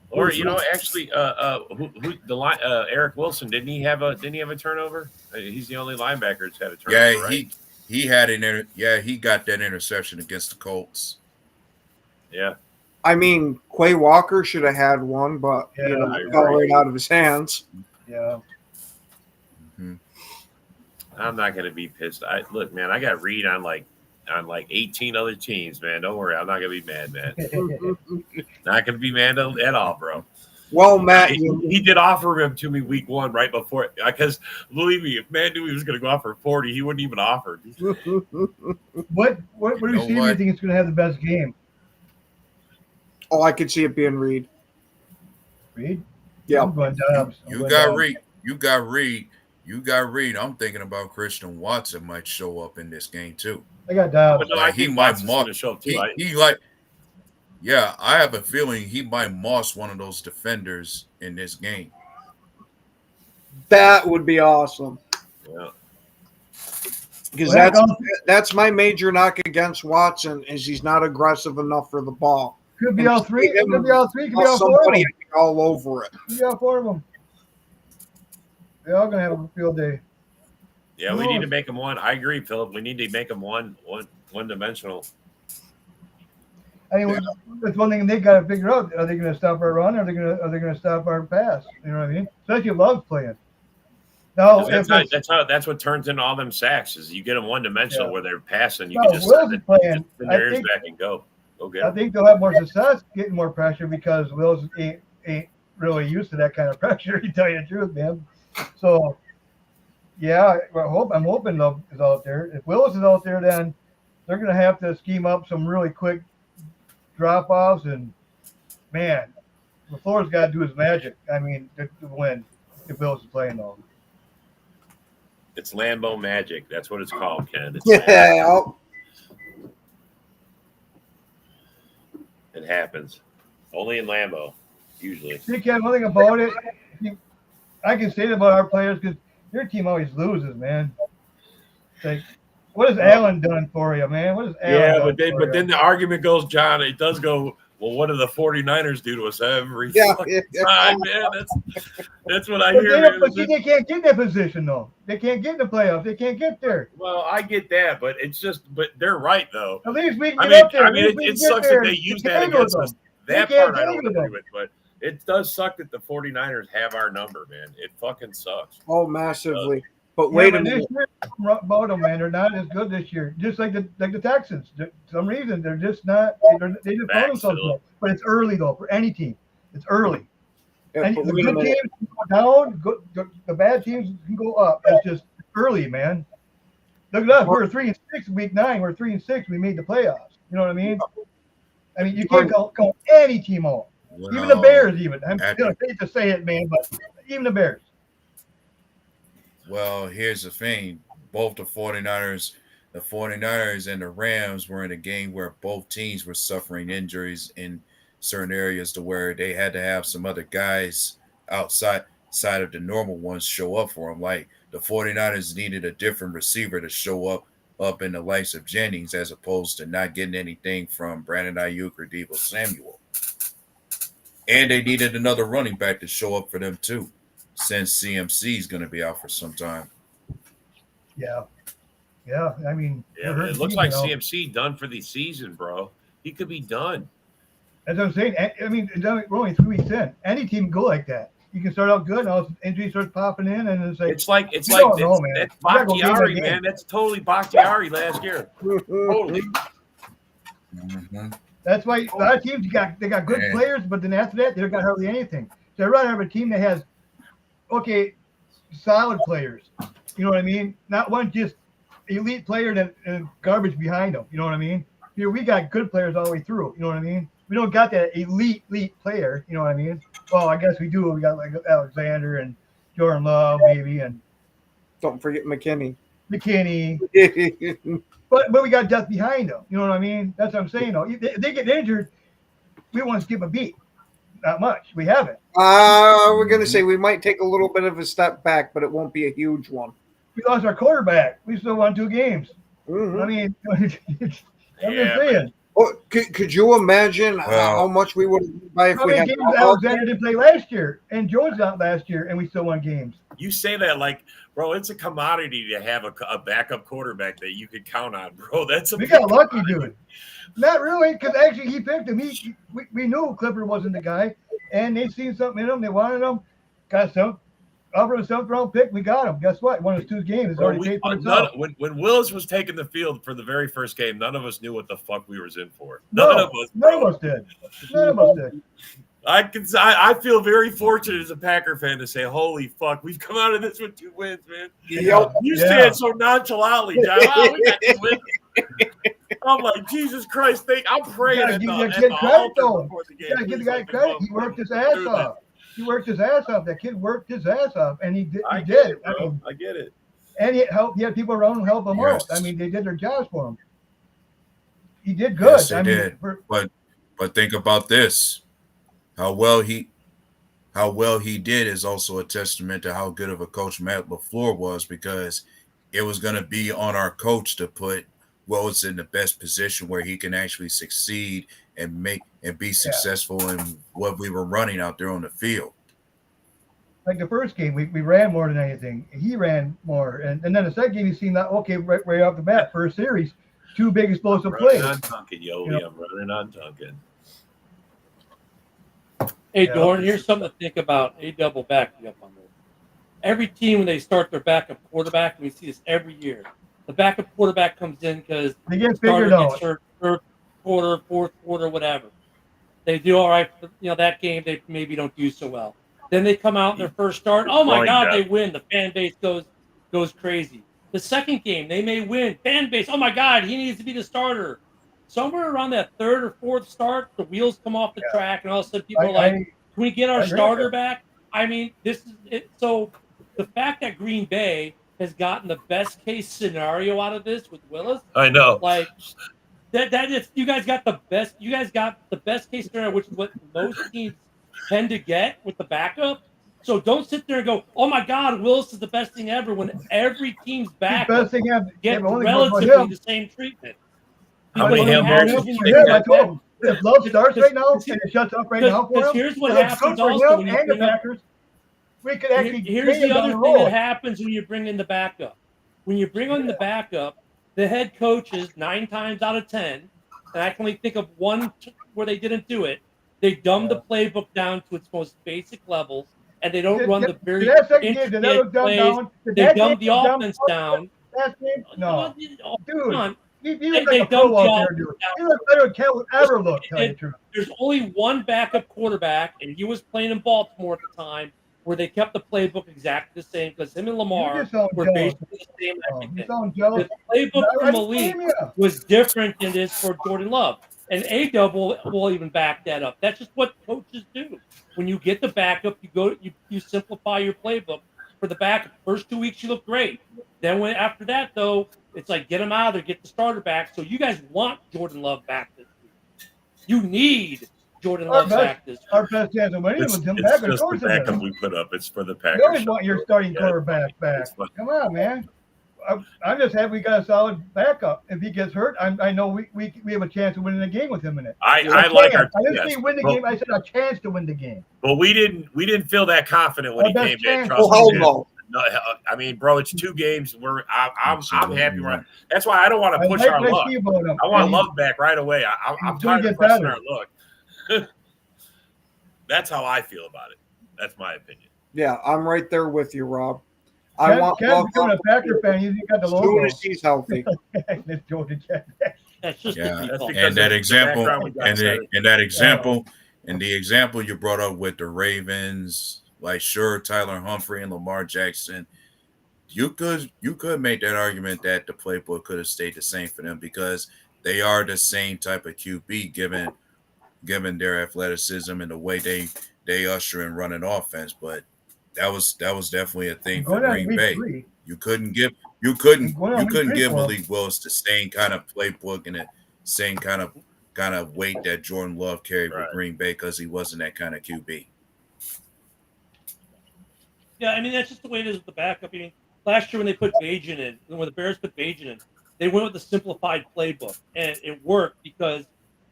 Speaker 3: Or actually, who the line? Eric Wilson didn't he have a turnover? He's the only linebacker that's had a turnover,
Speaker 5: Yeah,
Speaker 3: right?
Speaker 5: he had he got that interception against the Colts.
Speaker 3: Yeah,
Speaker 2: I mean, Quay Walker should have had one, but
Speaker 4: Yeah,
Speaker 3: I
Speaker 2: it fell
Speaker 3: agree.
Speaker 2: right out of his hands.
Speaker 4: Yeah.
Speaker 5: Mm-hmm.
Speaker 3: I'm not gonna be pissed. Look, man, I got Reed on like 18 other teams, man. Don't worry, I'm not gonna be mad, man. Not gonna be mad at all, bro.
Speaker 2: Well, Matt,
Speaker 3: He did offer him to me week 1 right before, because believe me, if man knew he was going to go off for 40, he wouldn't even offer.
Speaker 4: What receiver do you think is going to have the best game?
Speaker 2: oh, I could see it being Reed.
Speaker 4: Reed?
Speaker 2: Yeah.
Speaker 4: I'm going Dobbs.
Speaker 5: You got Reed. You got Reed. You got Reed. I'm thinking about Christian Watson might show up in this game too.
Speaker 4: I got Dobbs.
Speaker 3: But no,
Speaker 5: Like,
Speaker 3: I think
Speaker 5: he might
Speaker 3: Watson's going to show up too.
Speaker 5: Yeah, I have a feeling he might moss one of those defenders in this game.
Speaker 2: That would be awesome.
Speaker 3: Yeah.
Speaker 2: Because
Speaker 4: Well,
Speaker 2: that's my major knock against Watson is he's not aggressive enough for the ball.
Speaker 4: Could be all three. It could be all three. Could be all four of
Speaker 2: Somebody
Speaker 4: them.
Speaker 2: all over it.
Speaker 4: Could be all four of them. They're all going to have a field day.
Speaker 3: Yeah, we need to make him one. I agree, Philip. We need to make him one dimensional.
Speaker 4: I mean, that's one thing they got to figure out. Are they going to stop our run? Or are they going to stop our pass? You know what I mean? Especially Love's playing. Now,
Speaker 3: That's what turns into all them sacks is you get them one dimensional where they're passing. You
Speaker 4: No,
Speaker 3: can just
Speaker 4: Will's
Speaker 3: send
Speaker 4: playing.
Speaker 3: their ears back and go get
Speaker 4: I
Speaker 3: them.
Speaker 4: think they'll have more success getting more pressure because Wills ain't really used to that kind of pressure. To tell you the truth, man. So, yeah, I'm hoping Love is out there. If Willis is out there, then they're going to have to scheme up some really quick drop-offs. And, man, LaFleur's got to do his magic. I mean, to win if Willis is playing, though.
Speaker 3: It's Lambeau magic. That's what it's called, Ken. It's
Speaker 2: Yeah.
Speaker 3: It happens. Only in Lambeau, usually.
Speaker 4: See, Ken, one thing about it, I can say that about our players because your team always loses, man. It's like, what has Allen done for you, man? What has Allen done for you?
Speaker 3: then the argument goes, John, it does go, well, what do the 49ers do to us every fucking time, man? That's what I hear.
Speaker 4: But see, they can't get in that position, though. They can't get in the playoffs. They can't get there.
Speaker 3: Well, I get that, but they're right, though.
Speaker 4: At least we can get up there.
Speaker 3: I mean, it sucks that they use that against us. That part I don't agree with, but it does suck that the 49ers have our number, man. It fucking sucks.
Speaker 2: Oh, massively. But wait a minute.
Speaker 4: About them, man. They're not as good this year. Just like the Texans. For some reason, they're just not. They just found themselves. But it's early, though, for any team. It's early.
Speaker 2: Yeah,
Speaker 4: And the good teams can go down. The bad teams can go up. It's just early, man. Look at us. We're 3-6 week 9. We're 3-6. We made the playoffs. You know what I mean? I mean, you can't call any team out.
Speaker 5: Well,
Speaker 4: Even the Bears, even. I hate to say it, man, but even the Bears.
Speaker 5: Well, here's the thing. Both the 49ers and the Rams were in a game where both teams were suffering injuries in certain areas to where they had to have some other guys outside of the normal ones show up for them. Like the 49ers needed a different receiver to show up in the likes of Jennings as opposed to not getting anything from Brandon Ayuk or Deebo Samuel. And they needed another running back to show up for them too, since CMC is going to be out for some time.
Speaker 4: Yeah. I mean,
Speaker 3: it looks like CMC done for the season, bro. He could be done.
Speaker 4: As I'm saying, I mean, we're only 3 weeks in. Any team can go like that. You can start out good, and all this injury starts popping in, and it's like
Speaker 3: that's Bakhtiari, man. That's totally Bakhtiari last year. Totally.
Speaker 5: Mm-hmm.
Speaker 4: That's why a lot of teams they got good players, but then after that, they don't got hardly anything. So I'd rather have a team that has solid players. You know what I mean? Not one just elite player and garbage behind them. You know what I mean? Here we got good players all the way through. You know what I mean? We don't got that elite player. You know what I mean? Well, I guess we do. We got like Alexander and Jordan Love, maybe, and
Speaker 2: don't forget McKinney.
Speaker 4: But we got depth behind them. You know what I mean? That's what I'm saying. Though. If they get injured, we want to skip a beat. Not much. We haven't.
Speaker 2: We're going to say we might take a little bit of a step back, but it won't be a huge one.
Speaker 4: we lost our quarterback. We still won 2 games.
Speaker 2: Mhm.
Speaker 4: I mean, I'm just
Speaker 3: Yeah,
Speaker 4: saying.
Speaker 2: Well, could you imagine how much we would have by if
Speaker 4: How
Speaker 2: we
Speaker 4: many
Speaker 2: had
Speaker 4: games
Speaker 2: Bob out
Speaker 4: Alexander
Speaker 2: there?
Speaker 4: didn't play last year, and Jones out last year, and we still won games.
Speaker 3: You say that like, bro, it's a commodity to have a backup quarterback that you could count on, bro. That's a
Speaker 4: We
Speaker 3: big
Speaker 4: got lucky,
Speaker 3: commodity.
Speaker 4: dude. Not really, because actually he picked him. We knew Clifford wasn't the guy, and they seen something in him. They wanted him. Got some. Offered a 7th-round pick. We got him. Guess what? Won his 2 games. It's already paid for itself.
Speaker 3: When Willis was taking the field for the very first game, none of us knew what the fuck we was in for.
Speaker 4: None
Speaker 3: None
Speaker 4: of us did. None of us did.
Speaker 3: I feel very fortunate as a Packer fan to say, holy fuck, we've come out of this with 2 wins, man.
Speaker 2: Yep.
Speaker 3: You say it so nonchalantly, John. Oh, we got 2 wins. I'm like, Jesus Christ, I'm praying at the altar before the game.
Speaker 4: You gotta give the guy credit. He worked his ass off. He worked his ass off. That kid worked his ass off, and he did.
Speaker 3: I get it, bro. I get it.
Speaker 4: And he had people around him help him out. I mean, they did their jobs for him. He did good.
Speaker 5: Yes, they did. But think about this: how well he did is also a testament to how good of a coach Matt LaFleur was, because it was going to be on our coach to put Willis in the best position where he can actually succeed and be successful in what we were running out there on the field.
Speaker 4: Like the first game, we ran more than anything. He ran more. And then the second game, you seen that, okay, right off the bat, first series, 2 big explosive plays.
Speaker 3: I'm Duncan, I'm running on Duncan.
Speaker 6: Hey, Dorn, here's something to think about. A double back you up on this. Every team, when they start their backup quarterback, and we see this every year, the backup quarterback comes in because
Speaker 4: they get figured out.
Speaker 6: Third quarter, fourth quarter, whatever. They do all right. That game they maybe don't do so well. Then they come out in their first start. Oh my God, they win. The fan base goes crazy. The second game they may win. Fan base, oh my God, he needs to be the starter. Somewhere around that 3rd or 4th start, the wheels come off the track, and all of a sudden people are like, "Can we get our starter back?" I mean, this is it. So the fact that Green Bay has gotten the best case scenario out of this with Willis,
Speaker 3: I know,
Speaker 6: like. That is, you guys got the best. You guys got the best case scenario, which is what most teams tend to get with the backup. So don't sit there and go, "Oh my God, Willis is the best thing ever." When every team's backup gets relatively the same treatment.
Speaker 3: How many Hail Marys?
Speaker 4: If Love starts right now and it shuts up right now for him,
Speaker 6: here's what happens also when you bring up Packers.
Speaker 4: We could actually.
Speaker 6: Here's the other thing that happens when you bring in the backup. When you bring in the backup, the head coaches 9 times out of 10, and I can only think of one where they didn't do it. They dumb the playbook down to its most basic levels, and they don't run the very intricate plays. They dumb the offense down.
Speaker 4: No, dude.
Speaker 6: They dumb the offense down.
Speaker 4: He looks better than Kel would ever look.
Speaker 6: There's only one backup quarterback, and he was playing in Baltimore at the time, where they kept the playbook exactly the same, because him and Lamar were basically the same everything. The playbook for Malik was different than it is for Jordan Love. And A-Dub will even back that up. That's just what coaches do. When you get the backup, you simplify your playbook for the backup. First 2 weeks, you look great. Then after that, though, it's like get him out of there, get the starter back. So you guys want Jordan Love back this week. You need Jordan Love back this week.
Speaker 4: Our best chance of winning was him back.
Speaker 3: It's just the backup we put up. It's for the Packers.
Speaker 4: You always want your starting quarterback back. Come on, man. I'm just happy we got a solid backup. If he gets hurt, I know we have a chance of winning the game with him in it.
Speaker 3: I like our.
Speaker 4: I didn't say win the game. I said a chance to win the game.
Speaker 3: But we didn't feel that confident when he came in. No, I mean, bro, it's 2 games. I'm happy. That's why I don't want to push our luck. I want Love back right away. I'm tired of pushing our luck. That's how I feel about it. That's my opinion.
Speaker 2: Yeah, I'm right there with you, Rob.
Speaker 4: Ken's becoming a Packer fan. He's got the logo.
Speaker 2: As soon as he's healthy.
Speaker 6: That's just
Speaker 5: and that example, and the example you brought up with the Ravens, like sure, Tyler Humphrey and Lamar Jackson, you could make that argument that the playbook could have stayed the same for them because they are the same type of QB given their athleticism and the way they usher and run an offense, but that was definitely a thing for Green Bay. You couldn't give Malik Willis the same kind of playbook and the same kind of weight that Jordan Love carried for Green Bay because he wasn't that kind of QB.
Speaker 6: Yeah, I mean that's just the way it is with the backup. I mean, last year when they put Bajan in, when the Bears put Bajan in, they went with the simplified playbook, and it worked because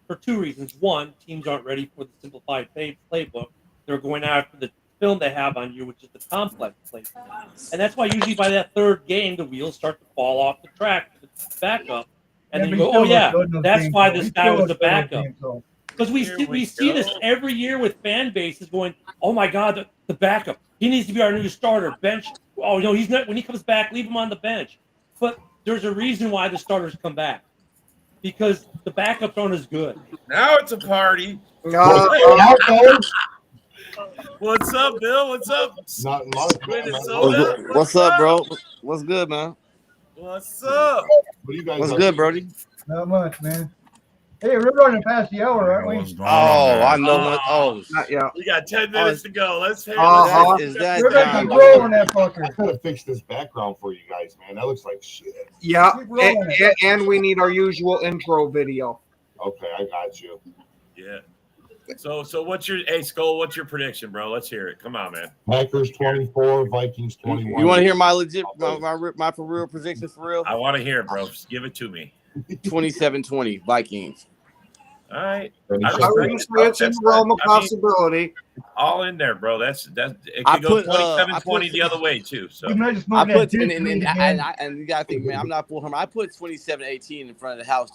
Speaker 6: for two reasons. One, teams aren't ready for the simplified playbook. They're going after the film they have on you, which is the complex playbook. And that's why usually by that third game, the wheels start to fall off the track to the backup. And then you go, oh, yeah, that's why this guy was the backup. Because we see this every year with fan bases going, oh, my God, the backup. He needs to be our new starter. Bench. Oh, no, he's not. When he comes back, leave him on the bench. But there's a reason why the starters come back. Because the backups aren't as good.
Speaker 3: Now it's a party. What's up, Bill? What's up?
Speaker 7: Not much.
Speaker 8: What's up, bro? What's good, man?
Speaker 3: What's up?
Speaker 8: What's good, Brody?
Speaker 4: Not much, man. Hey, we're running past the hour, aren't we?
Speaker 8: I know what. Oh,
Speaker 2: yeah.
Speaker 3: We got 10 minutes to go. Let's hear
Speaker 8: is that
Speaker 4: we're gonna keep rolling that fucker.
Speaker 7: I gotta fix this background for you guys, man. That looks like shit.
Speaker 2: Yeah, and we need our usual intro video.
Speaker 7: Okay, I got you.
Speaker 3: Yeah. So what's your Skull? What's your prediction, bro? Let's hear it. Come on, man.
Speaker 7: Packers 24, Vikings 21.
Speaker 8: You want to hear my legit, my for real predictions for real?
Speaker 3: I want to hear it, bro. Just give it to me.
Speaker 8: 27-20 Vikings.
Speaker 3: All right.
Speaker 2: It's in the realm of possibility.
Speaker 3: All in there, bro. It could go 27-20 the other way too. So
Speaker 8: I put and you gotta think, man, I'm not full him. I put 27-18 in front of the house,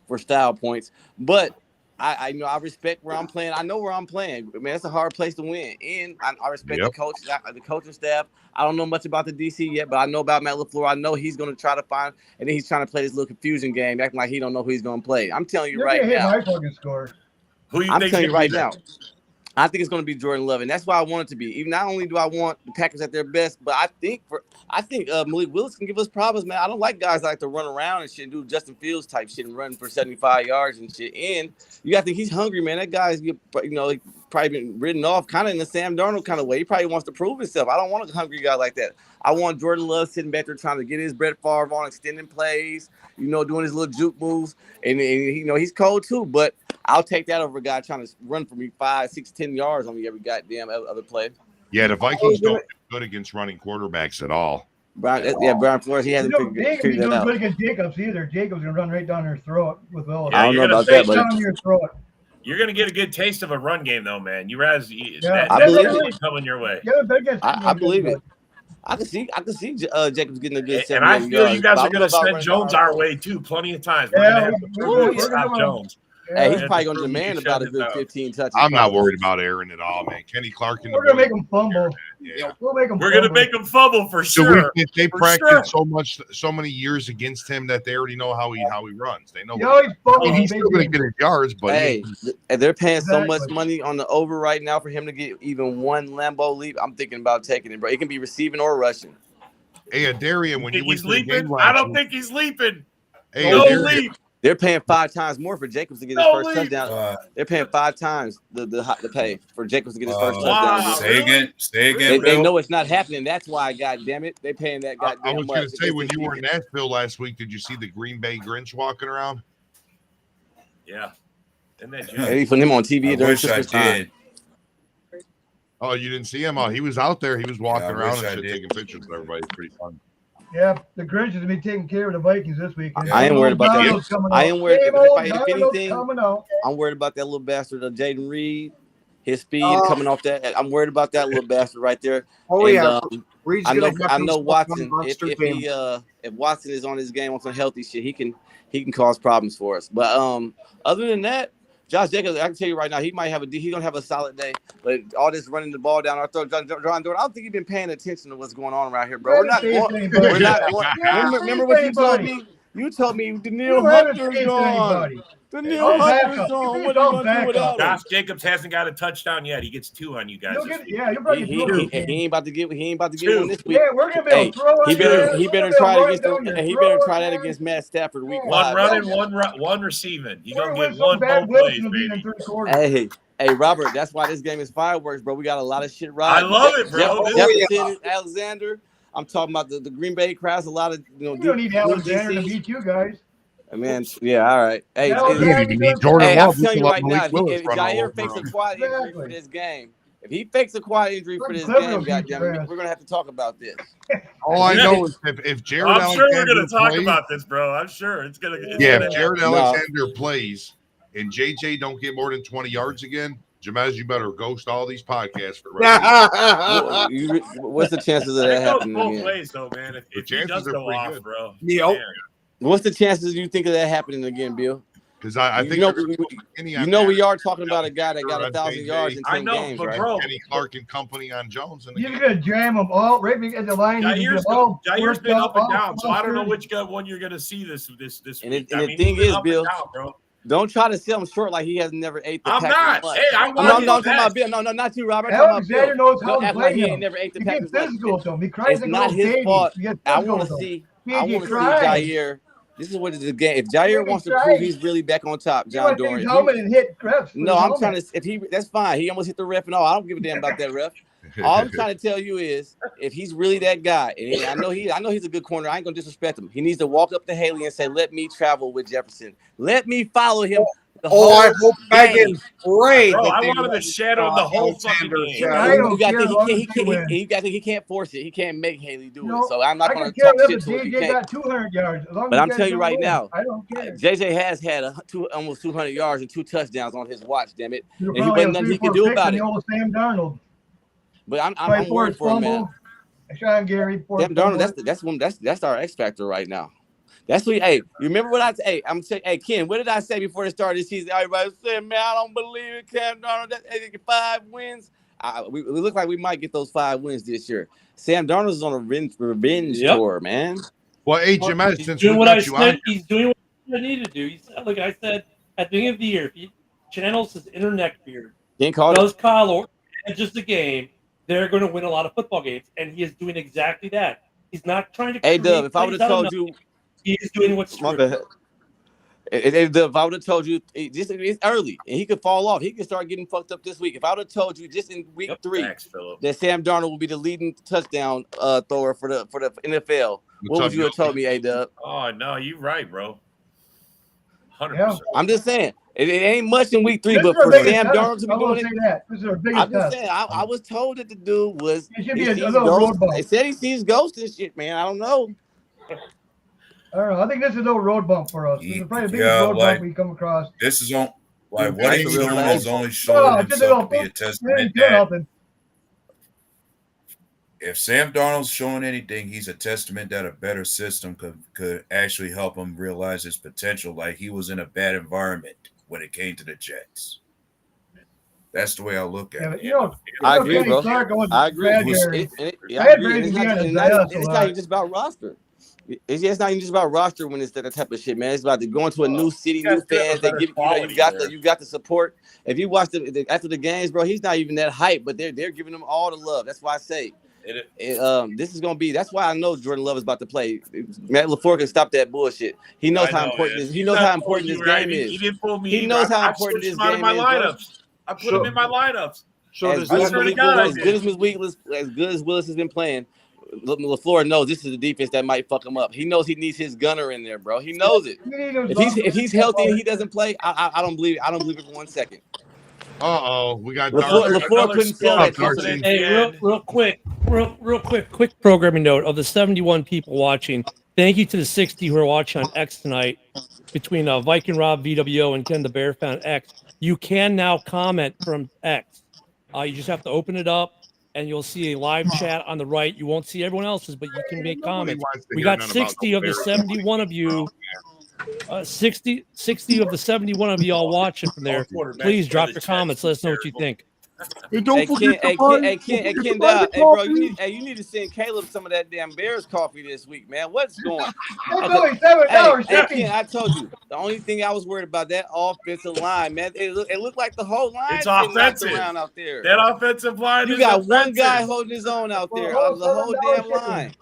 Speaker 8: for style points. But I know I respect where I'm playing. I know where I'm playing. Man, it's a hard place to win. And I respect the coach, the coaching staff. I don't know much about the DC yet, but I know about Matt LaFleur. I know he's going to try to find, and then he's trying to play this little confusion game, acting like he don't know who he's going to play. I'm telling you right now.
Speaker 4: My fucking score.
Speaker 8: I'm telling you right now. I think it's going to be Jordan Love, and that's why I want it to be. Even not only do I want the Packers at their best, but I think Malik Willis can give us problems, man. I don't like guys that like to run around and shit, and do Justin Fields type shit and run for 75 yards and shit. And you got to think he's hungry, man. That guy's probably been ridden off kind of in the Sam Darnold kind of way. He probably wants to prove himself. I don't want a hungry guy like that. I want Jordan Love sitting back there trying to get his Brett Favre on, extending plays, doing his little juke moves, and he's cold too, but I'll take that over a guy trying to run for me 5, 6, 10 yards on me every goddamn other play.
Speaker 9: Yeah, the Vikings don't do good against running quarterbacks at all.
Speaker 8: Brian Flores, he hasn't figured that out.
Speaker 4: Good against Jacobs either. Jacobs gonna run right down their throat with Willis.
Speaker 8: I don't know about that, but
Speaker 3: you're gonna get a good taste of a run game, though, man.
Speaker 8: I believe it
Speaker 3: coming your way.
Speaker 8: I believe it. I can see Jacobs getting a good 7
Speaker 3: and I feel you guys are going to send Jones our way too, plenty of times. We're going to stop Jones.
Speaker 8: Hey, he's probably going to demand about a good 15 touches.
Speaker 9: I'm not worried about Aaron at all, man. Kenny Clark.
Speaker 4: We're going to make him fumble.
Speaker 9: Yeah.
Speaker 3: We're going to make him fumble for sure.
Speaker 9: They practice so many years against him that they already know how he runs. They know. He's still going to get his yards, but
Speaker 8: they're paying so much money on the over right now for him to get even one Lambeau leap. I'm thinking about taking it, bro. It can be receiving or rushing.
Speaker 9: Hey, Darian, when you went to the game
Speaker 3: I don't think he's leaping.
Speaker 9: Hey,
Speaker 3: no leap.
Speaker 8: They're paying 5 times more for Jacobs to get his first touchdown. They're paying 5 times the pay for Jacobs to get his first touchdown.
Speaker 5: Say again.
Speaker 8: They know it's not happening. That's why, goddamn it, they paying that goddamn
Speaker 9: I was
Speaker 8: much.
Speaker 9: going to say, when you were in Nashville last week, did you see the Green Bay Grinch walking around?
Speaker 3: Yeah.
Speaker 8: They put him on TV during Christmas time.
Speaker 9: Oh, you didn't see him? Oh, he was out there. He was walking around and taking pictures with everybody. It's pretty fun.
Speaker 4: Yeah, the Grinch is going to be taking care of the Vikings this weekend.
Speaker 8: I ain't worried about that. I ain't worried. If anything,
Speaker 4: I'm
Speaker 8: worried about that little bastard, Jaden Reed, his speed coming off that. I'm worried about that little bastard right there.
Speaker 2: Oh,
Speaker 8: and,
Speaker 2: yeah.
Speaker 8: I know Watson. If Watson is on his game on some healthy shit, he can cause problems for us. But other than that, Josh Jacobs, I can tell you right now, he's gonna have a solid day. But all this running the ball down our throat, John Jordan, I don't think you've been paying attention to what's going on around here, bro. We're not going. Remember what you told me? You told me Daniil Hunter's gone. Daniil Hunter's gone. What are you gonna do without him?
Speaker 3: Josh Jacobs hasn't got a touchdown yet. He gets 2 on you guys.
Speaker 8: He ain't about to get one this week.
Speaker 4: Yeah, we're gonna be able to throw it.
Speaker 8: He better try that against Matt Stafford week 5.
Speaker 3: One running, one receiving. You gonna get one both plays, baby.
Speaker 8: Hey, Robert, that's why this game is fireworks, bro. We got a lot of shit right.
Speaker 3: I love it, bro.
Speaker 8: Jefferson, Alexander. I'm talking about the Green Bay crowds. A lot of
Speaker 4: you don't need Alexander to beat you guys.
Speaker 8: Man, yeah, all right. Hey,
Speaker 9: you don't even need Jordan Love.
Speaker 8: I'm telling you right now, if Jair fakes a quad injury for this game, If he fakes a quad injury for this game, goddamn, we're gonna have to talk about this.
Speaker 9: All I know is if Jared
Speaker 3: I'm
Speaker 9: Alexander
Speaker 3: sure we're gonna talk
Speaker 9: plays,
Speaker 3: about this, bro. I'm sure it's gonna.
Speaker 9: if Jared Alexander plays and JJ don't get more than 20 yards again, Jamez, you better ghost all these podcasts for the rest of the
Speaker 8: year. What's the chances of that happening
Speaker 3: both
Speaker 8: again?
Speaker 3: ways, though, man. If he does go off,
Speaker 9: good.
Speaker 3: bro.
Speaker 2: Yep.
Speaker 8: What's the chances you think of that happening again, Bill?
Speaker 9: Because I think
Speaker 8: we are talking about a guy that got 1,000 yards in 10 games,
Speaker 3: but
Speaker 8: right?
Speaker 3: bro,
Speaker 9: Kenny Clark and company on Jones.
Speaker 4: You're gonna jam them all right at the line.
Speaker 3: Jair's been up and down, so I don't know which one you're gonna see this
Speaker 8: And
Speaker 3: week.
Speaker 8: the thing is, Bill,
Speaker 3: bro.
Speaker 8: Don't try to sell him short like he has never ate the
Speaker 3: I'm
Speaker 8: Packers.
Speaker 3: not. Hey, I'm
Speaker 8: talking about Bill. No, not you, Robert.
Speaker 4: Alexander knows how to play.
Speaker 8: He ain't never ate the Packers.
Speaker 4: It's
Speaker 8: not his fault. I want to see Jair. This is what is the game. If Jair wants to prove he's really back on top, John Doran. No, I'm trying to. If he, that's fine. He almost hit the ref and all. I don't give a damn about that ref. All I'm trying to tell you is, if he's really that guy, and I know he's a good corner. I ain't gonna disrespect him. He needs to walk up to Haley and say, "Let me travel with Jefferson. Let me follow him."
Speaker 2: I hope Megan pray.
Speaker 3: Bro, I wanted to shadow the whole fucking game.
Speaker 8: He can't force it. He can't make Haley do it. So I'm not going to
Speaker 4: talk
Speaker 8: shit to him.
Speaker 4: JJ got 200 yards.
Speaker 8: But I'm telling you right now,
Speaker 4: I don't care.
Speaker 8: JJ has had almost 200 yards and 2 touchdowns on his watch. Damn it! And he wasn't nothing he could do about it.
Speaker 4: Sam Darnold.
Speaker 8: But I'm worried for him, man.
Speaker 4: Sean Gary.
Speaker 8: Sam Darnold. That's our X factor right now. That's what. Hey, you remember what I say? I'm saying, hey Ken, what did I say before the start of the season? Everybody said, "Man, I don't believe it." Sam Darnold, that's 5 wins. We look like we might get those 5 wins this year. Sam Darnold is on a revenge tour, man.
Speaker 9: Well, hey, Jamez,
Speaker 6: since doing what I said, he's doing what he needed to do. He said, like I said at the beginning of the year, if he channels his inner neck beard, does Kyle or just the game, they're going to win a lot of football games, and he is doing exactly that. He's not trying to.
Speaker 8: Hey, Dub, if I would have told you.
Speaker 6: He is doing what's true.
Speaker 8: If I would have told you, it's early and he could fall off. He could start getting fucked up this week. If I would have told you just in week 3 that Sam Darnold will be the leading touchdown thrower for the NFL, what would you have told me, A-Dub?
Speaker 3: Oh, no, you're right, bro. 100%.
Speaker 4: Yeah.
Speaker 8: I'm just saying. It ain't much in week 3, but for Sam Darnold to be doing it, I'm just saying. I was told that the dude was. They said he sees ghosts and shit, man. I don't know.
Speaker 4: I don't know. I think this is a little road bump for us. This is probably the biggest road bump we come across.
Speaker 5: This is on what he's doing is only showing himself to be a testament that if Sam Darnold's showing anything, he's a testament that a better system could actually help him realize his potential. Like he was in a bad environment when it came to the Jets. That's the way I look at it.
Speaker 8: I agree, bro. I agree. It's not even just about roster. It's not even just about roster when it's that type of shit, man. It's about going to a new city, new fans. They give you got the support. If you watch after the games, bro, he's not even that hype, but they're giving him all the love. That's why I say this is gonna be. That's why I know Jordan Love is about to play. Matt LaFleur can stop that bullshit. He knows how important this. He knows how important this game is.
Speaker 3: He didn't pull me.
Speaker 8: He knows how important this game is.
Speaker 3: I put him in my lineups.
Speaker 8: As good as Willis has been playing, LaFleur knows this is the defense that might fuck him up. He knows he needs his gunner in there, bro. He knows it. If he's healthy and he doesn't play, I don't believe it. I don't believe it for 1 second.
Speaker 9: We got
Speaker 8: LaFleur couldn't sell that confidence.
Speaker 6: Hey, real quick programming note of the 71 people watching. Thank you to the 60 who are watching on X tonight between Viking Rob VWO and Ken the Bear Fan X. You can now comment from X. You just have to open it up. And you'll see a live chat on the right. You won't see everyone else's, but you can make comments. We got 60 of the 71 of you. 60 of the 71 of you all watching from there. Please drop your comments. Let us know what you think.
Speaker 8: And don't forget Ken, bro, you need to send Caleb some of that damn Bears coffee this week, man. What's going on? Ken, I told you the only thing I was worried about that offensive line, man. It looked like the whole line is offensive around out there.
Speaker 3: That offensive line.
Speaker 8: You got one guy holding his own out there out of the whole damn line.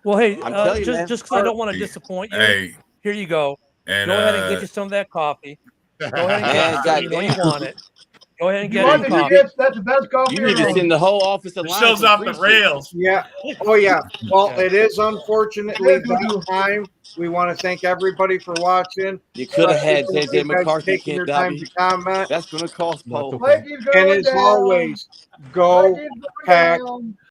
Speaker 6: Well, hey, just because I don't want to disappoint you, here you go. Go ahead and get you some of that coffee. Go ahead and get it. You know you want it. Go ahead and
Speaker 4: You
Speaker 6: get
Speaker 4: want
Speaker 6: it.
Speaker 4: the shits? That's the best coffee
Speaker 8: You need to
Speaker 4: around.
Speaker 8: send the whole office of
Speaker 3: The show's off the rails.
Speaker 2: Yeah. Oh, yeah. Well, it is unfortunately that time. We want to thank everybody for watching.
Speaker 8: You could have had
Speaker 2: Especially
Speaker 8: JJ
Speaker 2: you guys
Speaker 8: McCarthy,
Speaker 2: taking your
Speaker 8: Kent
Speaker 2: time
Speaker 8: Dobby.
Speaker 2: to comment.
Speaker 8: That's going to cost Paul.
Speaker 4: Vikings
Speaker 2: And
Speaker 4: going
Speaker 2: as
Speaker 4: down.
Speaker 2: always, go
Speaker 4: Vikings going
Speaker 2: Pack.
Speaker 4: down.